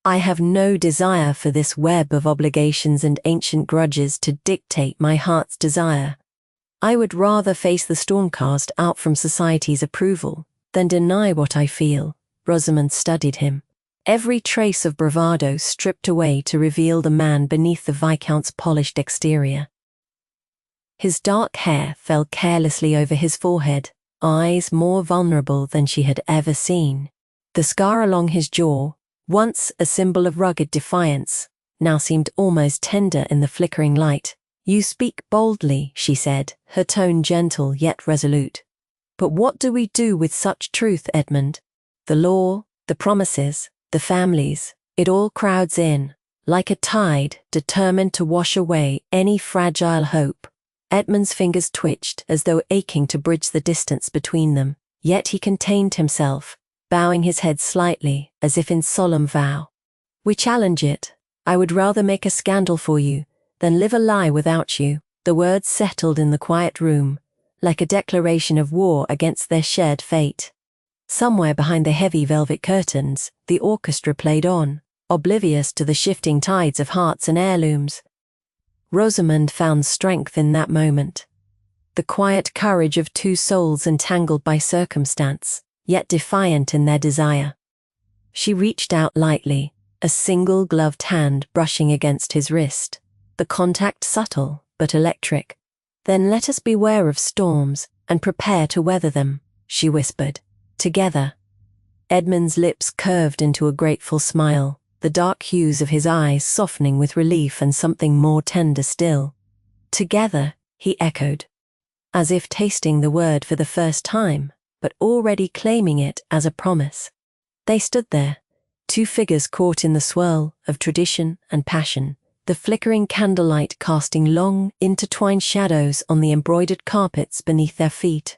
"I have no desire for this web of obligations and ancient grudges to dictate my heart's desire. I would rather face the storm cast out from society's approval than deny what I feel." Rosamond studied him, every trace of bravado stripped away to reveal the man beneath the Viscount's polished exterior. His dark hair fell carelessly over his forehead, eyes more vulnerable than she had ever seen. The scar along his jaw, once a symbol of rugged defiance, now seemed almost tender in the flickering light. "You speak boldly," she said, her tone gentle yet resolute. "But what do we do with such truth, Edmund? The law, the promises, the families, it all crowds in, like a tide determined to wash away any fragile hope." Edmund's fingers twitched as though aching to bridge the distance between them, yet he contained himself, bowing his head slightly as if in solemn vow. "We challenge it. I would rather make a scandal for you than live a lie without you." The words settled in the quiet room, like a declaration of war against their shared fate. Somewhere behind the heavy velvet curtains, the orchestra played on, oblivious to the shifting tides of hearts and heirlooms. Rosamond found strength in that moment. The quiet courage of two souls entangled by circumstance, yet defiant in their desire. She reached out lightly, a single gloved hand brushing against his wrist, the contact subtle but electric. "Then let us beware of storms and prepare to weather them," she whispered. "Together." Edmund's lips curved into a grateful smile, the dark hues of his eyes softening with relief and something more tender still. "Together," he echoed, as if tasting the word for the first time, but already claiming it as a promise. They stood there, two figures caught in the swirl of tradition and passion, the flickering candlelight casting long, intertwined shadows on the embroidered carpets beneath their feet.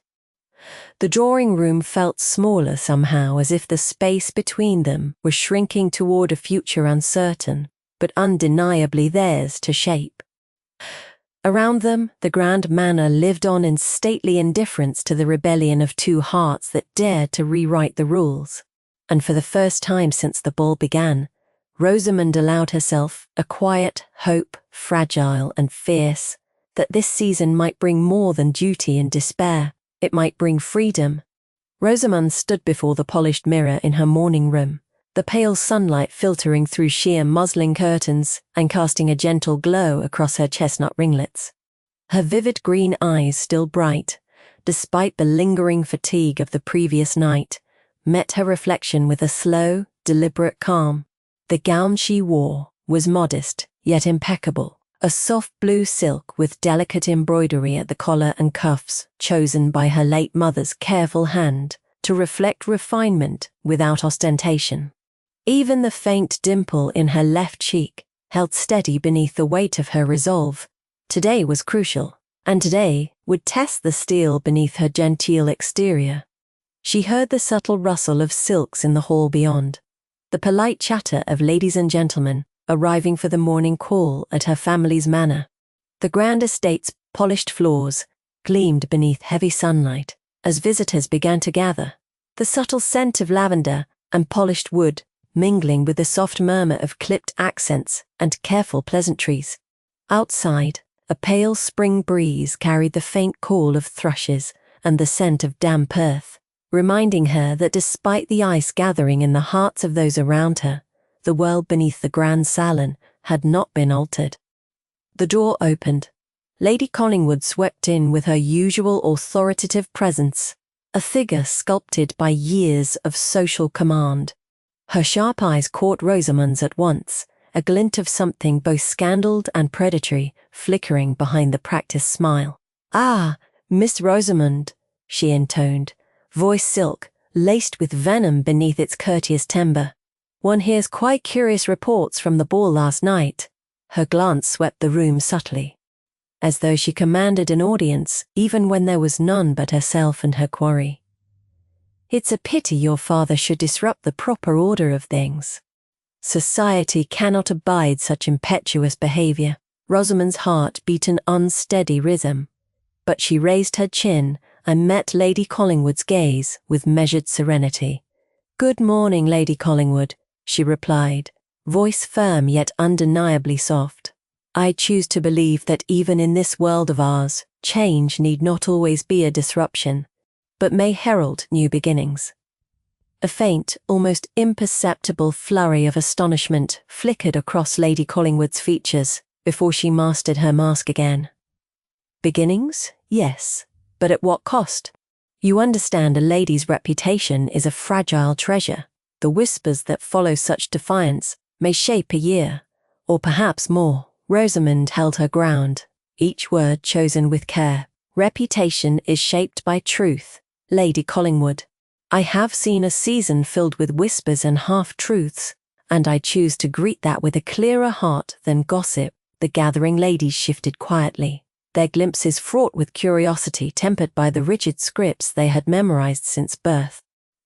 The drawing-room felt smaller somehow, as if the space between them was shrinking toward a future uncertain, but undeniably theirs to shape. Around them, the grand manor lived on in stately indifference to the rebellion of two hearts that dared to rewrite the rules. And for the first time since the ball began, Rosamond allowed herself a quiet hope, fragile and fierce, that this season might bring more than duty and despair. It might bring freedom. Rosamond stood before the polished mirror in her morning room, the pale sunlight filtering through sheer muslin curtains and casting a gentle glow across her chestnut ringlets. Her vivid green eyes, still bright, despite the lingering fatigue of the previous night, met her reflection with a slow, deliberate calm. The gown she wore was modest, yet impeccable. A soft blue silk with delicate embroidery at the collar and cuffs, chosen by her late mother's careful hand to reflect refinement without ostentation. Even the faint dimple in her left cheek held steady beneath the weight of her resolve. Today was crucial, and today would test the steel beneath her genteel exterior. She heard the subtle rustle of silks in the hall beyond, the polite chatter of ladies and gentlemen arriving for the morning call at her family's manor. The grand estate's polished floors gleamed beneath heavy sunlight as visitors began to gather, the subtle scent of lavender and polished wood mingling with the soft murmur of clipped accents and careful pleasantries. Outside, a pale spring breeze carried the faint call of thrushes and the scent of damp earth, reminding her that despite the ice gathering in the hearts of those around her, the world beneath the grand salon had not been altered. The door opened. Lady Collingwood swept in with her usual authoritative presence, a figure sculpted by years of social command. Her sharp eyes caught Rosamond's at once, a glint of something both scandaled and predatory flickering behind the practiced smile. "Ah, Miss Rosamond," she intoned, voice silk, laced with venom beneath its courteous timbre. One hears quite curious reports from the ball last night. Her glance swept the room subtly, as though she commanded an audience even when there was none but herself and her quarry. It's a pity your father should disrupt the proper order of things. Society cannot abide such impetuous behaviour. Rosamond's heart beat an unsteady rhythm, but she raised her chin and met Lady Collingwood's gaze with measured serenity. "Good morning, Lady Collingwood," she replied, voice firm yet undeniably soft. "I choose to believe that even in this world of ours, change need not always be a disruption, but may herald new beginnings." A faint, almost imperceptible flurry of astonishment flickered across Lady Collingwood's features before she mastered her mask again. "Beginnings? Yes, but at what cost? You understand a lady's reputation is a fragile treasure. The whispers that follow such defiance may shape a year, or perhaps more." Rosamond held her ground, each word chosen with care. "Reputation is shaped by truth, Lady Collingwood. I have seen a season filled with whispers and half-truths, and I choose to greet that with a clearer heart than gossip." The gathering ladies shifted quietly, their glimpses fraught with curiosity tempered by the rigid scripts they had memorized since birth.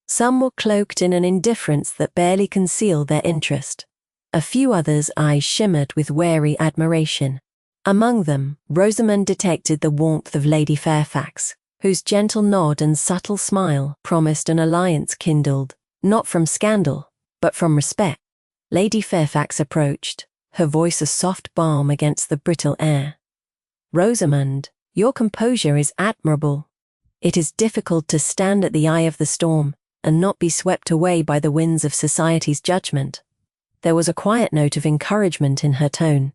Some were cloaked in an indifference that barely concealed their interest. A few others' eyes shimmered with wary admiration. Among them, Rosamond detected the warmth of Lady Fairfax, whose gentle nod and subtle smile promised an alliance kindled, not from scandal, but from respect. Lady Fairfax approached, her voice a soft balm against the brittle air. "Rosamond, your composure is admirable. It is difficult to stand at the eye of the storm and not be swept away by the winds of society's judgment." There was a quiet note of encouragement in her tone.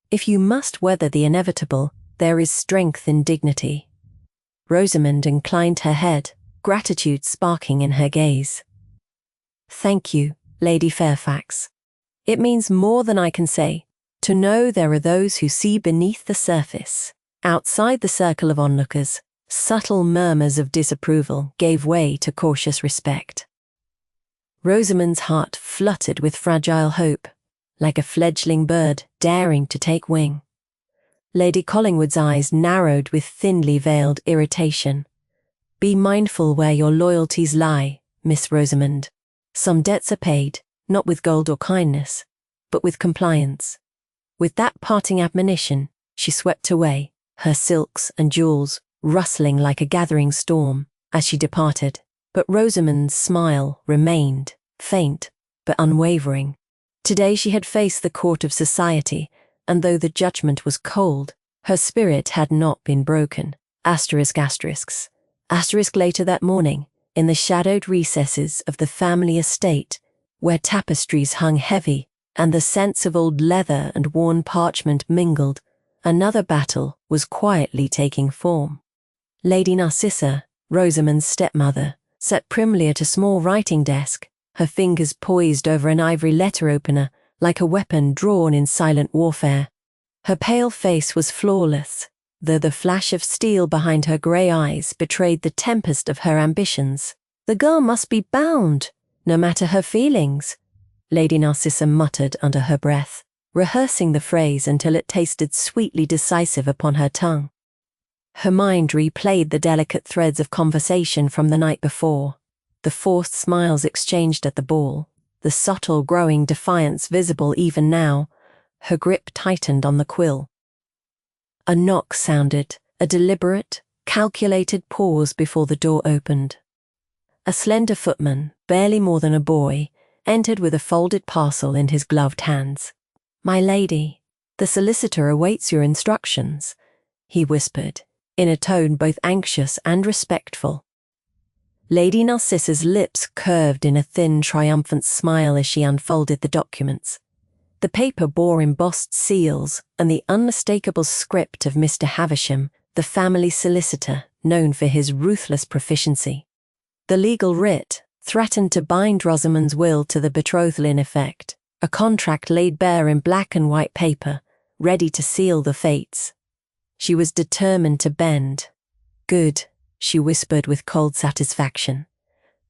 "If you must weather the inevitable, there is strength in dignity." Rosamond inclined her head, gratitude sparking in her gaze. "Thank you, Lady Fairfax. It means more than I can say, to know there are those who see beneath the surface." Outside the circle of onlookers, subtle murmurs of disapproval gave way to cautious respect. Rosamond's heart fluttered with fragile hope, like a fledgling bird daring to take wing. Lady Collingwood's eyes narrowed with thinly veiled irritation. "Be mindful where your loyalties lie, Miss Rosamond. Some debts are paid, not with gold or kindness, but with compliance." With that parting admonition, she swept away, her silks and jewels rustling like a gathering storm as she departed. But Rosamond's smile remained, faint but unwavering. Today she had faced the court of society, and though the judgment was cold, her spirit had not been broken. Asterisks. Later that morning, in the shadowed recesses of the family estate, where tapestries hung heavy and the scents of old leather and worn parchment mingled, another battle was quietly taking form. Lady Narcissa, Rosamond's stepmother, sat primly at a small writing desk, her fingers poised over an ivory letter opener like a weapon drawn in silent warfare. Her pale face was flawless, though the flash of steel behind her grey eyes betrayed the tempest of her ambitions. "The girl must be bound, no matter her feelings," Lady Narcissa muttered under her breath, rehearsing the phrase until it tasted sweetly decisive upon her tongue. Her mind replayed the delicate threads of conversation from the night before, the forced smiles exchanged at the ball, the subtle growing defiance visible even now. Her grip tightened on the quill. A knock sounded, a deliberate, calculated pause before the door opened. A slender footman, barely more than a boy, entered with a folded parcel in his gloved hands. "My lady, the solicitor awaits your instructions," he whispered, in a tone both anxious and respectful. Lady Narcissa's lips curved in a thin, triumphant smile as she unfolded the documents. The paper bore embossed seals and the unmistakable script of Mr. Havisham, the family solicitor, known for his ruthless proficiency. The legal writ threatened to bind Rosamond's will to the betrothal in effect, a contract laid bare in black and white paper, ready to seal the fates. She was determined to bend. "Good," she whispered with cold satisfaction.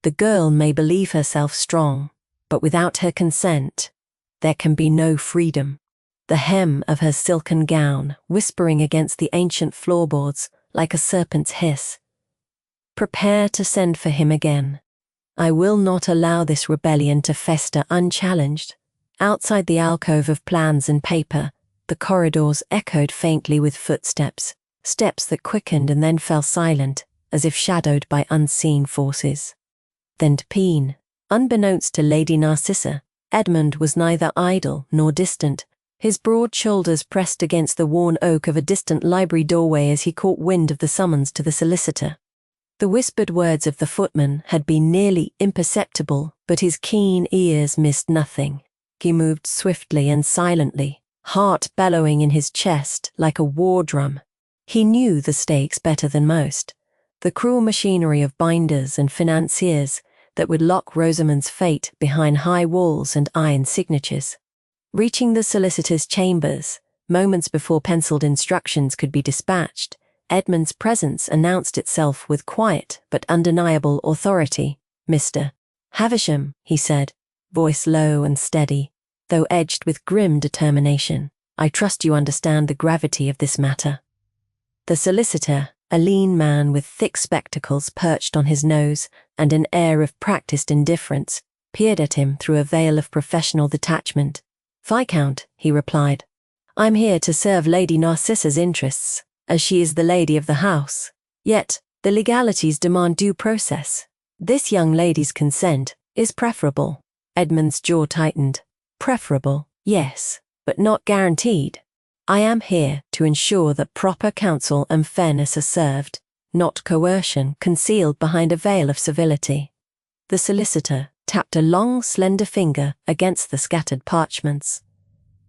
The girl may believe herself strong, but without her consent, there can be no freedom. The hem of her silken gown whispering against the ancient floorboards like a serpent's hiss. Prepare to send for him again. I will not allow this rebellion to fester unchallenged. Outside the alcove of plans and paper, the corridors echoed faintly with footsteps, steps that quickened and then fell silent, as if shadowed by unseen forces. Then Peen, unbeknownst to Lady Narcissa, Edmund was neither idle nor distant, his broad shoulders pressed against the worn oak of a distant library doorway as he caught wind of the summons to the solicitor. The whispered words of the footman had been nearly imperceptible, but his keen ears missed nothing. He moved swiftly and silently, heart bellowing in his chest like a war drum. He knew the stakes better than most, the cruel machinery of binders and financiers that would lock Rosamond's fate behind high walls and iron signatures. Reaching the solicitor's chambers, moments before penciled instructions could be dispatched, Edmund's presence announced itself with quiet but undeniable authority. "Mr. Havisham," he said, voice low and steady, though edged with grim determination, "I trust you understand the gravity of this matter." The solicitor, a lean man with thick spectacles perched on his nose and an air of practiced indifference, peered at him through a veil of professional detachment. "Viscount," he replied, "I'm here to serve Lady Narcissa's interests, as she is the lady of the house. Yet, the legalities demand due process. This young lady's consent is preferable." Edmund's jaw tightened. "Preferable, yes, but not guaranteed. I am here to ensure that proper counsel and fairness are served, not coercion concealed behind a veil of civility." The solicitor tapped a long, slender finger against the scattered parchments.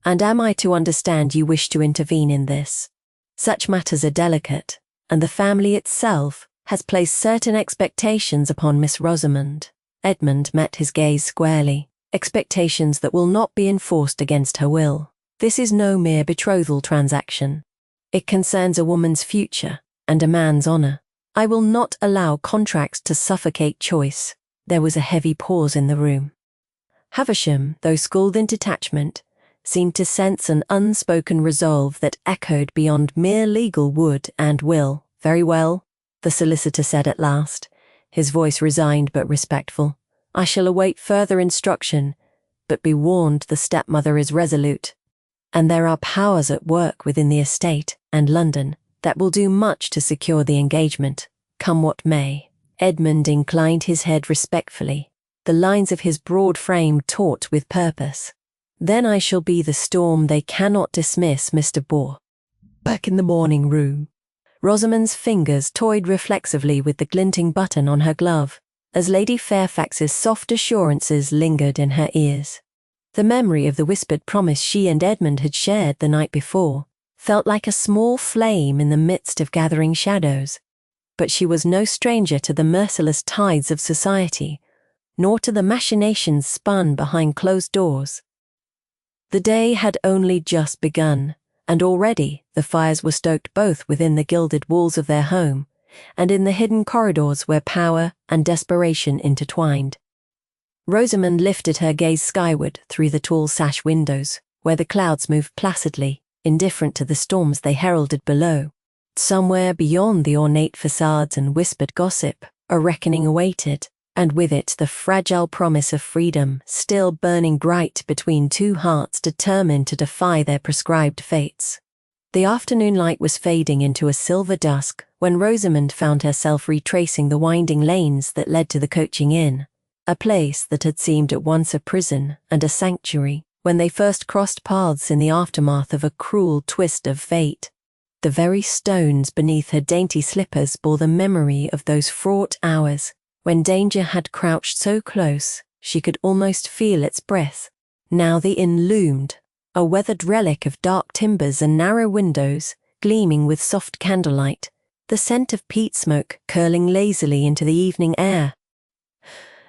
"And am I to understand you wish to intervene in this? Such matters are delicate, and the family itself has placed certain expectations upon Miss Rosamond." Edmund met his gaze squarely. "Expectations that will not be enforced against her will. This is no mere betrothal transaction. It concerns a woman's future and a man's honour. I will not allow contracts to suffocate choice." There was a heavy pause in the room. Havisham, though schooled in detachment, seemed to sense an unspoken resolve that echoed beyond mere legal would and will. "Very well," the solicitor said at last, his voice resigned but respectful. "I shall await further instruction, but be warned the stepmother is resolute, and there are powers at work within the estate and London that will do much to secure the engagement, come what may." Edmund inclined his head respectfully, the lines of his broad frame taut with purpose. "Then I shall be the storm they cannot dismiss, Mr. Bohr." Back in the morning room, Rosamond's fingers toyed reflexively with the glinting button on her glove, as Lady Fairfax's soft assurances lingered in her ears. The memory of the whispered promise she and Edmund had shared the night before felt like a small flame in the midst of gathering shadows. But she was no stranger to the merciless tides of society, nor to the machinations spun behind closed doors. The day had only just begun, and already the fires were stoked both within the gilded walls of their home and in the hidden corridors where power and desperation intertwined. Rosamond lifted her gaze skyward through the tall sash windows, where the clouds moved placidly, indifferent to the storms they heralded below. Somewhere beyond the ornate facades and whispered gossip, a reckoning awaited, and with it the fragile promise of freedom still burning bright between two hearts determined to defy their prescribed fates. The afternoon light was fading into a silver dusk when Rosamond found herself retracing the winding lanes that led to the Coaching Inn, a place that had seemed at once a prison and a sanctuary when they first crossed paths in the aftermath of a cruel twist of fate. The very stones beneath her dainty slippers bore the memory of those fraught hours when danger had crouched so close she could almost feel its breath. Now the inn loomed, a weathered relic of dark timbers and narrow windows, gleaming with soft candlelight, the scent of peat smoke curling lazily into the evening air.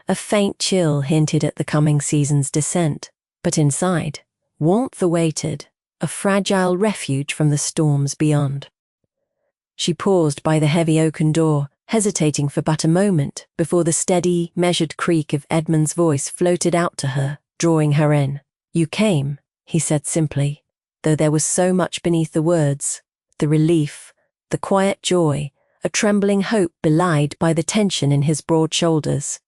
A faint chill hinted at the coming season's descent, but inside, warmth awaited, a fragile refuge from the storms beyond. She paused by the heavy oaken door, hesitating for but a moment before the steady, measured creak of Edmund's voice floated out to her, drawing her in. "You came," he said simply, though there was so much beneath the words, the relief, the quiet joy, a trembling hope belied by the tension in his broad shoulders.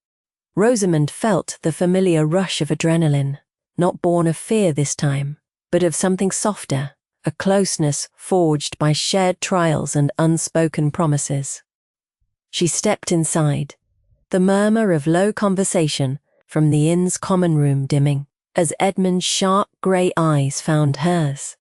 Rosamond felt the familiar rush of adrenaline, not born of fear this time, but of something softer, a closeness forged by shared trials and unspoken promises. She stepped inside, the murmur of low conversation from the inn's common room dimming, as Edmund's sharp grey eyes found hers.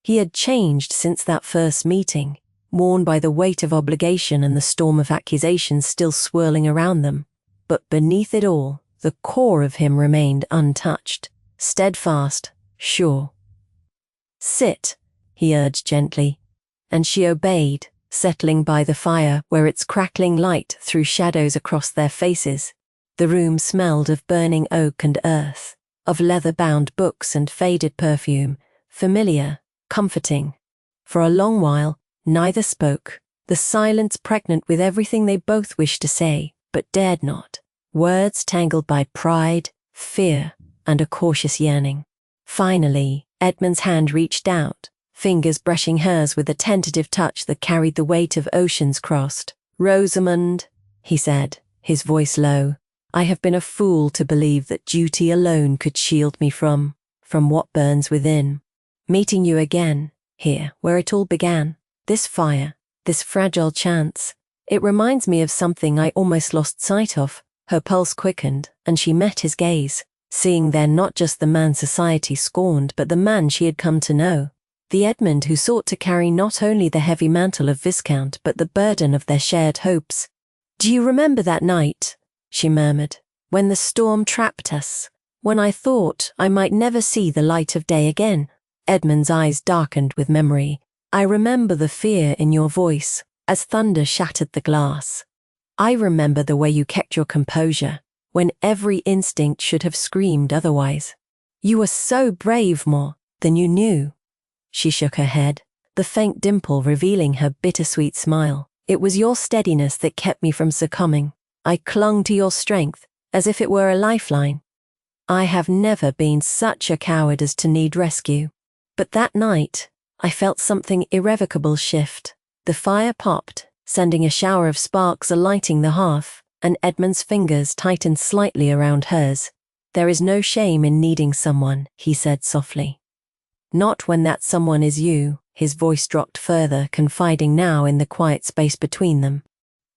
He had changed since that first meeting, worn by the weight of obligation and the storm of accusations still swirling around them, but beneath it all, the core of him remained untouched, steadfast, sure. "Sit," he urged gently, and she obeyed, settling by the fire where its crackling light threw shadows across their faces. The room smelled of burning oak and earth, of leather-bound books and faded perfume, familiar, comforting. For a long while, neither spoke, the silence pregnant with everything they both wished to say, but dared not, words tangled by pride, fear, and a cautious yearning. Finally, Edmund's hand reached out, fingers brushing hers with a tentative touch that carried the weight of oceans crossed. "Rosamond," he said, his voice low, "I have been a fool to believe that duty alone could shield me from what burns within. Meeting you again, here, where it all began, this fire, this fragile chance, it reminds me of something I almost lost sight of." Her pulse quickened, and she met his gaze, seeing then not just the man society scorned, but the man she had come to know. The Edmund who sought to carry not only the heavy mantle of Viscount, but the burden of their shared hopes. "Do you remember that night," she murmured, "when the storm trapped us, when I thought I might never see the light of day again?" Edmund's eyes darkened with memory. "I remember the fear in your voice, as thunder shattered the glass. I remember the way you kept your composure, when every instinct should have screamed otherwise. You were so brave more than you knew." She shook her head, the faint dimple revealing her bittersweet smile. "It was your steadiness that kept me from succumbing. I clung to your strength, as if it were a lifeline. I have never been such a coward as to need rescue. But that night, I felt something irrevocable shift. The fire popped, sending a shower of sparks alighting the hearth, and Edmund's fingers tightened slightly around hers. "There is no shame in needing someone," he said softly. "Not when that someone is you." His voice dropped further, confiding now in the quiet space between them.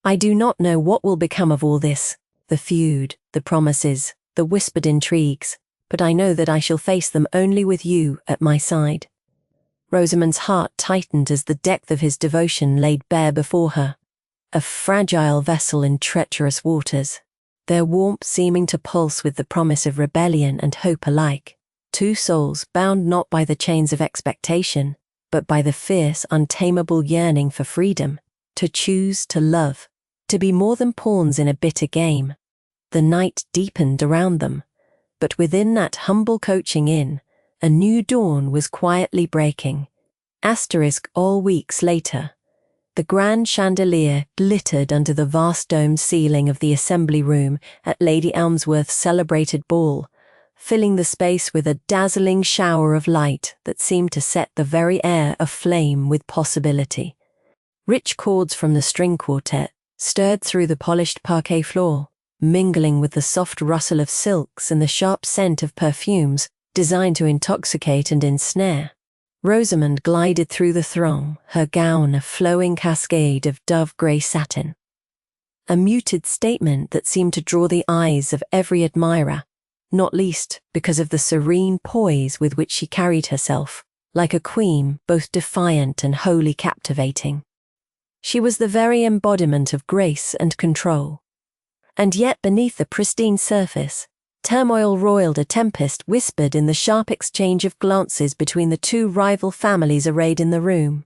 "I do not know what will become of all this, the feud, the promises, the whispered intrigues, but I know that I shall face them only with you at my side." Rosamond's heart tightened as the depth of his devotion laid bare before her. A fragile vessel in treacherous waters, their warmth seeming to pulse with the promise of rebellion and hope alike. Two souls bound not by the chains of expectation, but by the fierce, untamable yearning for freedom, to choose, to love, to be more than pawns in a bitter game. The night deepened around them, but within that humble coaching inn, a new dawn was quietly breaking. All weeks later, the grand chandelier glittered under the vast domed ceiling of the assembly room at Lady Elmsworth's celebrated ball, filling the space with a dazzling shower of light that seemed to set the very air aflame with possibility. Rich chords from the string quartet stirred through the polished parquet floor, mingling with the soft rustle of silks and the sharp scent of perfumes designed to intoxicate and ensnare. Rosamond glided through the throng, her gown a flowing cascade of dove-grey satin. A muted statement that seemed to draw the eyes of every admirer, not least because of the serene poise with which she carried herself, like a queen both defiant and wholly captivating. She was the very embodiment of grace and control. And yet beneath the pristine surface, turmoil roiled, a tempest whispered in the sharp exchange of glances between the two rival families arrayed in the room.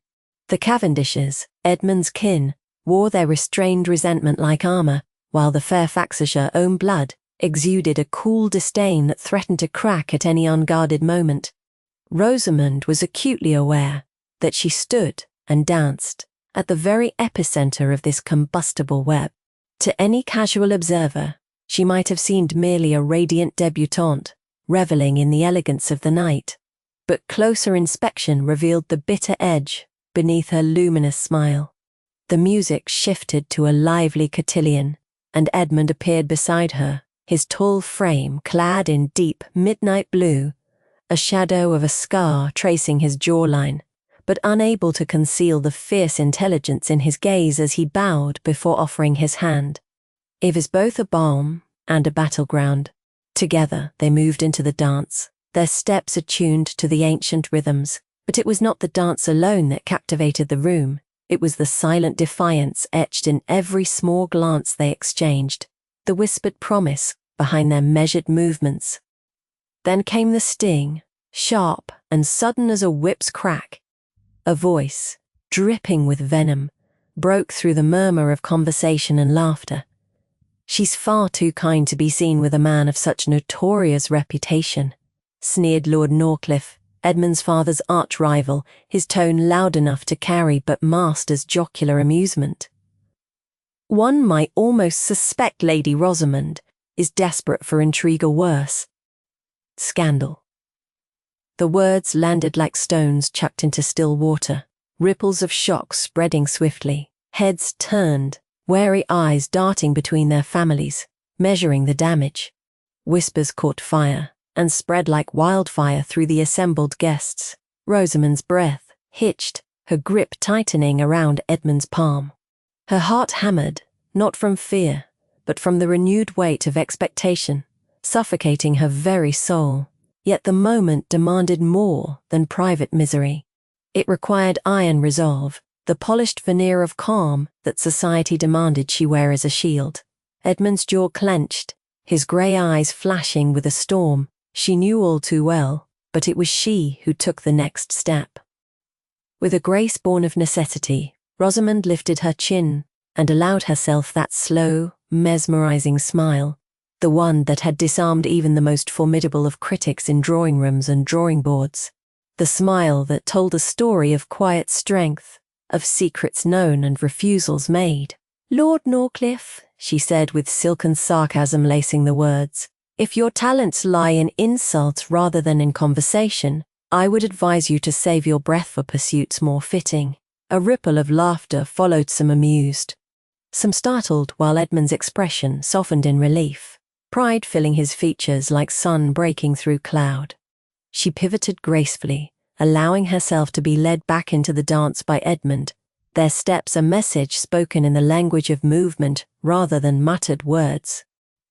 The Cavendishes, Edmund's kin, wore their restrained resentment like armour, while the Fairfaxshire own blood exuded a cool disdain that threatened to crack at any unguarded moment. Rosamond was acutely aware that she stood and danced, at the very epicenter of this combustible web. To any casual observer, she might have seemed merely a radiant debutante, reveling in the elegance of the night, but closer inspection revealed the bitter edge beneath her luminous smile. The music shifted to a lively cotillion, and Edmund appeared beside her, his tall frame clad in deep midnight blue, a shadow of a scar tracing his jawline, but unable to conceal the fierce intelligence in his gaze as he bowed before offering his hand. It was both a balm and a battleground. Together they moved into the dance, their steps attuned to the ancient rhythms, but it was not the dance alone that captivated the room. It was the silent defiance etched in every small glance they exchanged, the whispered promise behind their measured movements. Then came the sting, sharp and sudden as a whip's crack. A voice, dripping with venom, broke through the murmur of conversation and laughter. "She's far too kind to be seen with a man of such notorious reputation," sneered Lord Norcliffe, Edmund's father's arch-rival, his tone loud enough to carry but masked as jocular amusement. "One might almost suspect Lady Rosamond is desperate for intrigue or worse. Scandal." The words landed like stones chucked into still water, ripples of shock spreading swiftly, heads turned, wary eyes darting between their families, measuring the damage. Whispers caught fire and spread like wildfire through the assembled guests. Rosamond's breath hitched, her grip tightening around Edmund's palm. Her heart hammered, not from fear, but from the renewed weight of expectation, suffocating her very soul. Yet the moment demanded more than private misery. It required iron resolve, the polished veneer of calm that society demanded she wear as a shield. Edmund's jaw clenched, his grey eyes flashing with a storm. She knew all too well, but it was she who took the next step. With a grace born of necessity, Rosamond lifted her chin and allowed herself that slow, mesmerizing smile, the one that had disarmed even the most formidable of critics in drawing rooms and drawing boards. The smile that told a story of quiet strength, of secrets known and refusals made. "Lord Norcliffe," she said with silken sarcasm lacing the words, "if your talents lie in insult rather than in conversation, I would advise you to save your breath for pursuits more fitting." A ripple of laughter followed, some amused, some startled, while Edmund's expression softened in relief, pride filling his features like sun breaking through cloud. She pivoted gracefully, allowing herself to be led back into the dance by Edmund, their steps a message spoken in the language of movement rather than muttered words.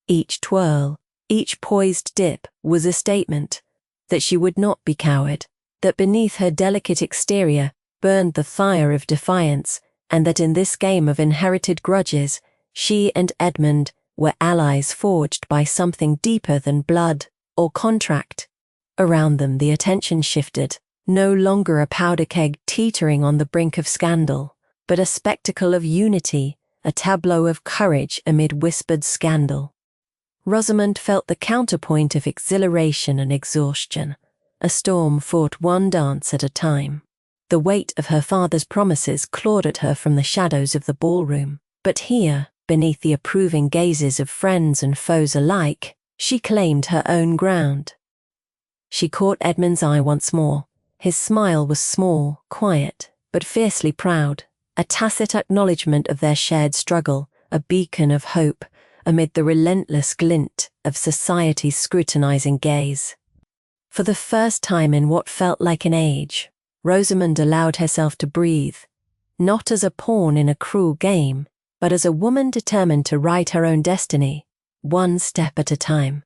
Each twirl, each poised dip was a statement that she would not be cowed, that beneath her delicate exterior burned the fire of defiance, and that in this game of inherited grudges, she and Edmund were allies forged by something deeper than blood or contract. Around them the attention shifted, no longer a powder keg teetering on the brink of scandal, but a spectacle of unity, a tableau of courage amid whispered scandal. Rosamond felt the counterpoint of exhilaration and exhaustion. A storm fought one dance at a time. The weight of her father's promises clawed at her from the shadows of the ballroom, but here, beneath the approving gazes of friends and foes alike, she claimed her own ground. She caught Edmund's eye once more. His smile was small, quiet, but fiercely proud, a tacit acknowledgement of their shared struggle, a beacon of hope amid the relentless glint of society's scrutinizing gaze. For the first time in what felt like an age, Rosamond allowed herself to breathe, not as a pawn in a cruel game, but as a woman determined to write her own destiny, one step at a time.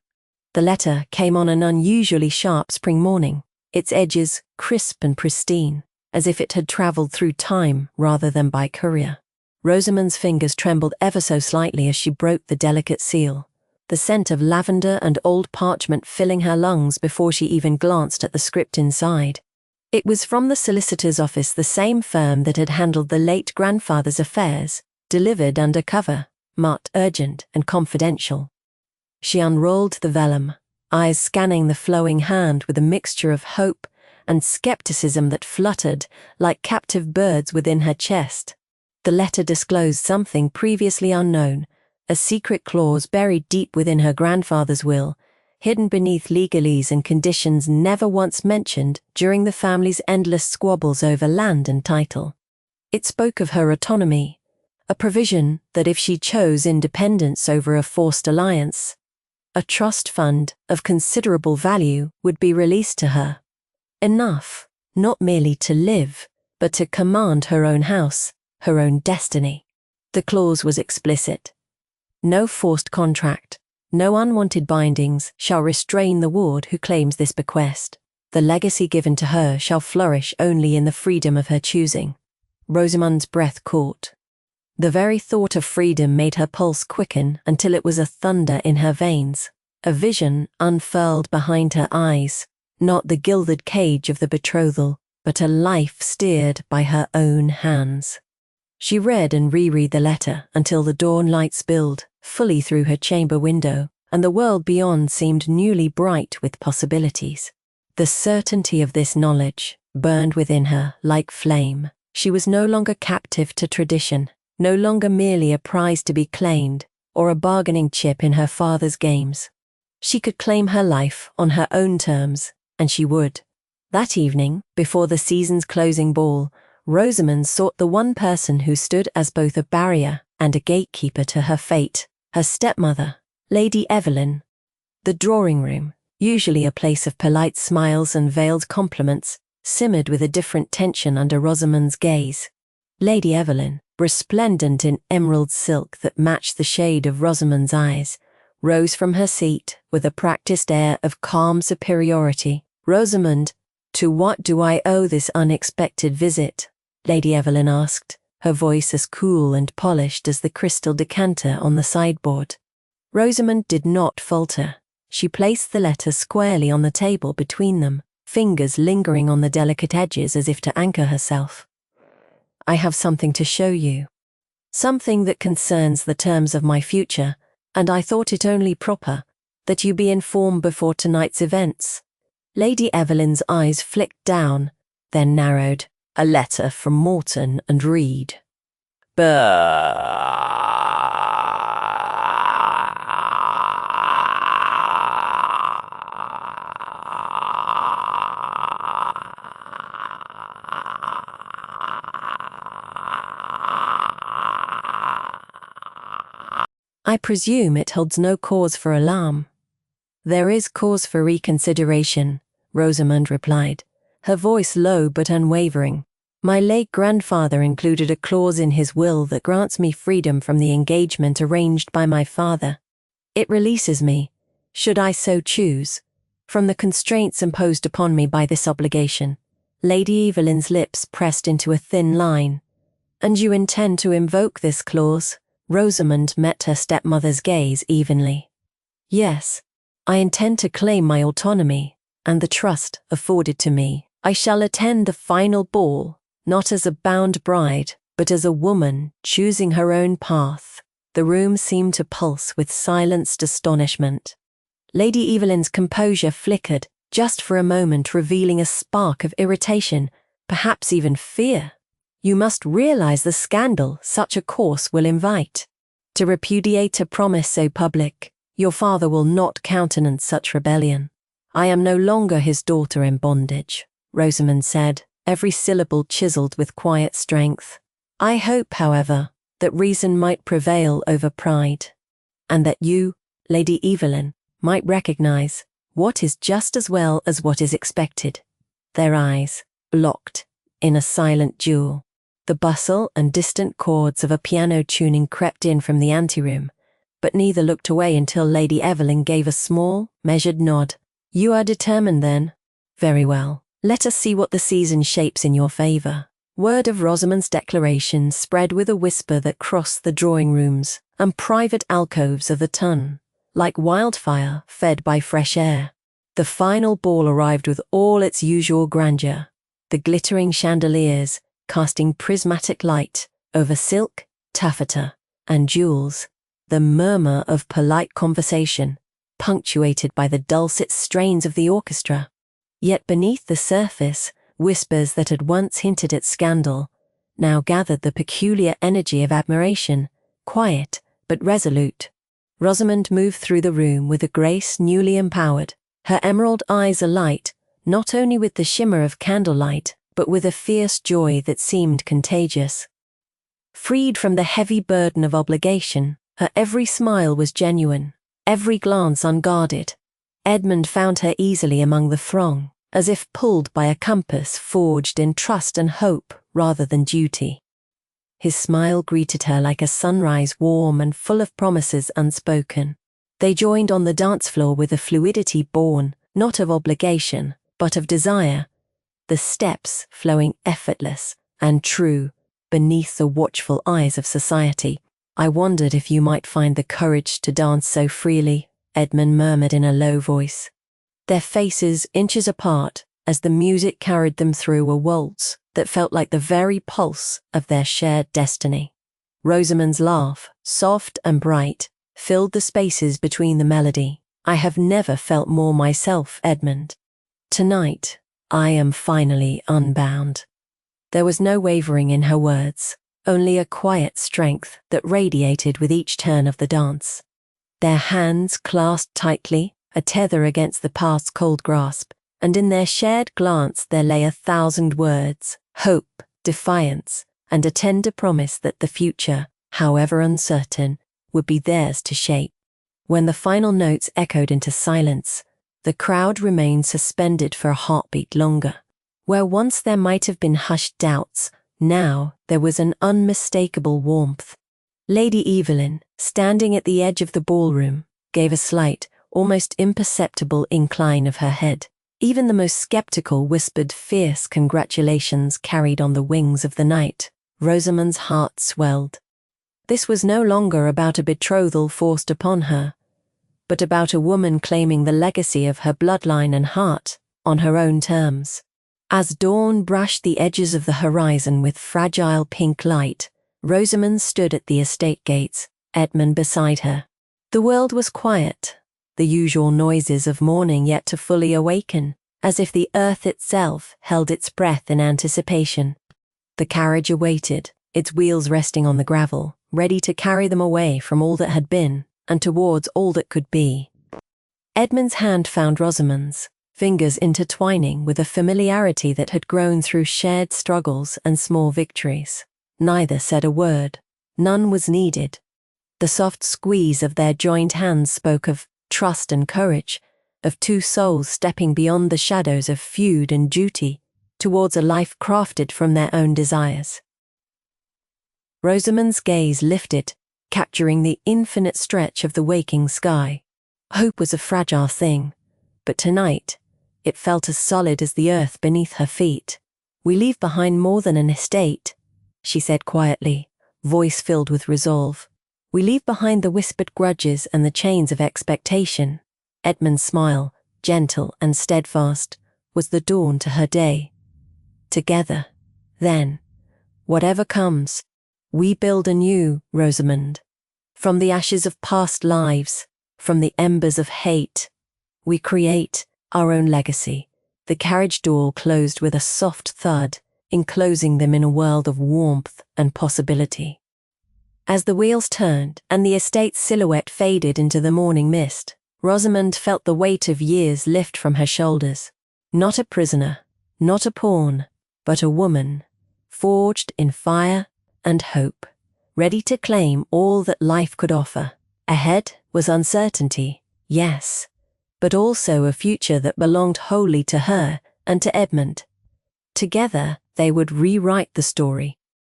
The letter came on an unusually sharp spring morning, its edges crisp and pristine, as if it had travelled through time rather than by courier. Rosamond's fingers trembled ever so slightly as she broke the delicate seal, the scent of lavender and old parchment filling her lungs before she even glanced at the script inside. It was from the solicitor's office, the same firm that had handled the late grandfather's affairs, delivered under cover, marked urgent and confidential. She unrolled the vellum, eyes scanning the flowing hand with a mixture of hope and skepticism that fluttered like captive birds within her chest. The letter disclosed something previously unknown, a secret clause buried deep within her grandfather's will, hidden beneath legalese and conditions never once mentioned during the family's endless squabbles over land and title. It spoke of her autonomy, a provision that if she chose independence over a forced alliance, a trust fund of considerable value would be released to her. Enough, not merely to live, but to command her own house, her own destiny. The clause was explicit. No forced contract, no unwanted bindings shall restrain the ward who claims this bequest. The legacy given to her shall flourish only in the freedom of her choosing. Rosamund's breath caught. The very thought of freedom made her pulse quicken until it was a thunder in her veins. A vision unfurled behind her eyes, not the gilded cage of the betrothal, but a life steered by her own hands. She read and reread the letter until the dawn light spilled fully through her chamber window, and the world beyond seemed newly bright with possibilities. The certainty of this knowledge burned within her like flame. She was no longer captive to tradition, no longer merely a prize to be claimed, or a bargaining chip in her father's games. She could claim her life on her own terms, and she would. That evening, before the season's closing ball, Rosamund sought the one person who stood as both a barrier and a gatekeeper to her fate, her stepmother, Lady Evelyn. The drawing room, usually a place of polite smiles and veiled compliments, simmered with a different tension under Rosamund's gaze. Lady Evelyn, resplendent in emerald silk that matched the shade of Rosamund's eyes, rose from her seat with a practiced air of calm superiority. "Rosamund, to what do I owe this unexpected visit?" Lady Evelyn asked, her voice as cool and polished as the crystal decanter on the sideboard. Rosamund did not falter. She placed the letter squarely on the table between them, fingers lingering on the delicate edges as if to anchor herself. "I have something to show you. Something that concerns the terms of my future, and I thought it only proper that you be informed before tonight's events." Lady Evelyn's eyes flicked down, then narrowed. "A letter from Morton and Reed." "I presume it holds no cause for alarm." "There is cause for reconsideration," Rosamund replied, her voice low but unwavering. "My late grandfather included a clause in his will that grants me freedom from the engagement arranged by my father. It releases me, should I so choose, from the constraints imposed upon me by this obligation." Lady Evelyn's lips pressed into a thin line. "And you intend to invoke this clause?" Rosamund met her stepmother's gaze evenly. "Yes, I intend to claim my autonomy and the trust afforded to me. I shall attend the final ball, not as a bound bride, but as a woman choosing her own path." The room seemed to pulse with silenced astonishment. Lady Evelyn's composure flickered, just for a moment, revealing a spark of irritation, perhaps even fear. "You must realize the scandal such a course will invite. To repudiate a promise so public, your father will not countenance such rebellion." "I am no longer his daughter in bondage," Rosamund said, every syllable chiseled with quiet strength. "I hope, however, that reason might prevail over pride, and that you, Lady Evelyn, might recognize what is just as well as what is expected." Their eyes locked in a silent duel. The bustle and distant chords of a piano tuning crept in from the anteroom, but neither looked away until Lady Evelyn gave a small, measured nod. "You are determined, then? Very well. Let us see what the season shapes in your favour." Word of Rosamund's declaration spread with a whisper that crossed the drawing rooms and private alcoves of the Tun, like wildfire fed by fresh air. The final ball arrived with all its usual grandeur, the glittering chandeliers casting prismatic light over silk, taffeta, and jewels, the murmur of polite conversation, punctuated by the dulcet strains of the orchestra. Yet beneath the surface, whispers that had once hinted at scandal now gathered the peculiar energy of admiration, quiet but resolute. Rosamond moved through the room with a grace newly empowered, her emerald eyes alight, not only with the shimmer of candlelight, but with a fierce joy that seemed contagious. Freed from the heavy burden of obligation, her every smile was genuine, every glance unguarded. Edmund found her easily among the throng, as if pulled by a compass forged in trust and hope rather than duty. His smile greeted her like a sunrise warm and full of promises unspoken. They joined on the dance floor with a fluidity born, not of obligation, but of desire, the steps flowing effortless and true beneath the watchful eyes of society. "I wondered if you might find the courage to dance so freely," Edmund murmured in a low voice. Their faces inches apart as the music carried them through a waltz that felt like the very pulse of their shared destiny. Rosamond's laugh, soft and bright, filled the spaces between the melody. "I have never felt more myself, Edmund. Tonight, I am finally unbound." There was no wavering in her words, only a quiet strength that radiated with each turn of the dance. Their hands clasped tightly, a tether against the past's cold grasp, and in their shared glance there lay 1,000 words, hope, defiance, and a tender promise that the future, however uncertain, would be theirs to shape. When the final notes echoed into silence, the crowd remained suspended for a heartbeat longer. Where once there might have been hushed doubts, now there was an unmistakable warmth. Lady Evelyn, standing at the edge of the ballroom, gave a slight, almost imperceptible incline of her head. Even the most skeptical whispered fierce congratulations carried on the wings of the night. Rosamond's heart swelled. This was no longer about a betrothal forced upon her, but about a woman claiming the legacy of her bloodline and heart on her own terms. As dawn brushed the edges of the horizon with fragile pink light, Rosamond stood at the estate gates, Edmund beside her. The world was quiet, the usual noises of morning yet to fully awaken, as if the earth itself held its breath in anticipation. The carriage awaited, its wheels resting on the gravel, ready to carry them away from all that had been and towards all that could be. Edmund's hand found Rosamond's, fingers intertwining with a familiarity that had grown through shared struggles and small victories. Neither said a word. None was needed. The soft squeeze of their joined hands spoke of trust and courage, of two souls stepping beyond the shadows of feud and duty towards a life crafted from their own desires. Rosamond's gaze lifted, capturing the infinite stretch of the waking sky. Hope was a fragile thing, but tonight it felt as solid as the earth beneath her feet. "We leave behind more than an estate," she said quietly, voice filled with resolve. "We leave behind the whispered grudges and the chains of expectation." Edmund's smile, gentle and steadfast, was the dawn to her day. "Together, then, whatever comes, we build anew, Rosamond. From the ashes of past lives, from the embers of hate, we create our own legacy." The carriage door closed with a soft thud, enclosing them in a world of warmth and possibility. As the wheels turned and the estate's silhouette faded into the morning mist, Rosamond felt the weight of years lift from her shoulders. Not a prisoner, not a pawn, but a woman, forged in fire and hope, ready to claim all that life could offer. Ahead was uncertainty, yes, but also a future that belonged wholly to her and to Edmund. Together, they would rewrite the story,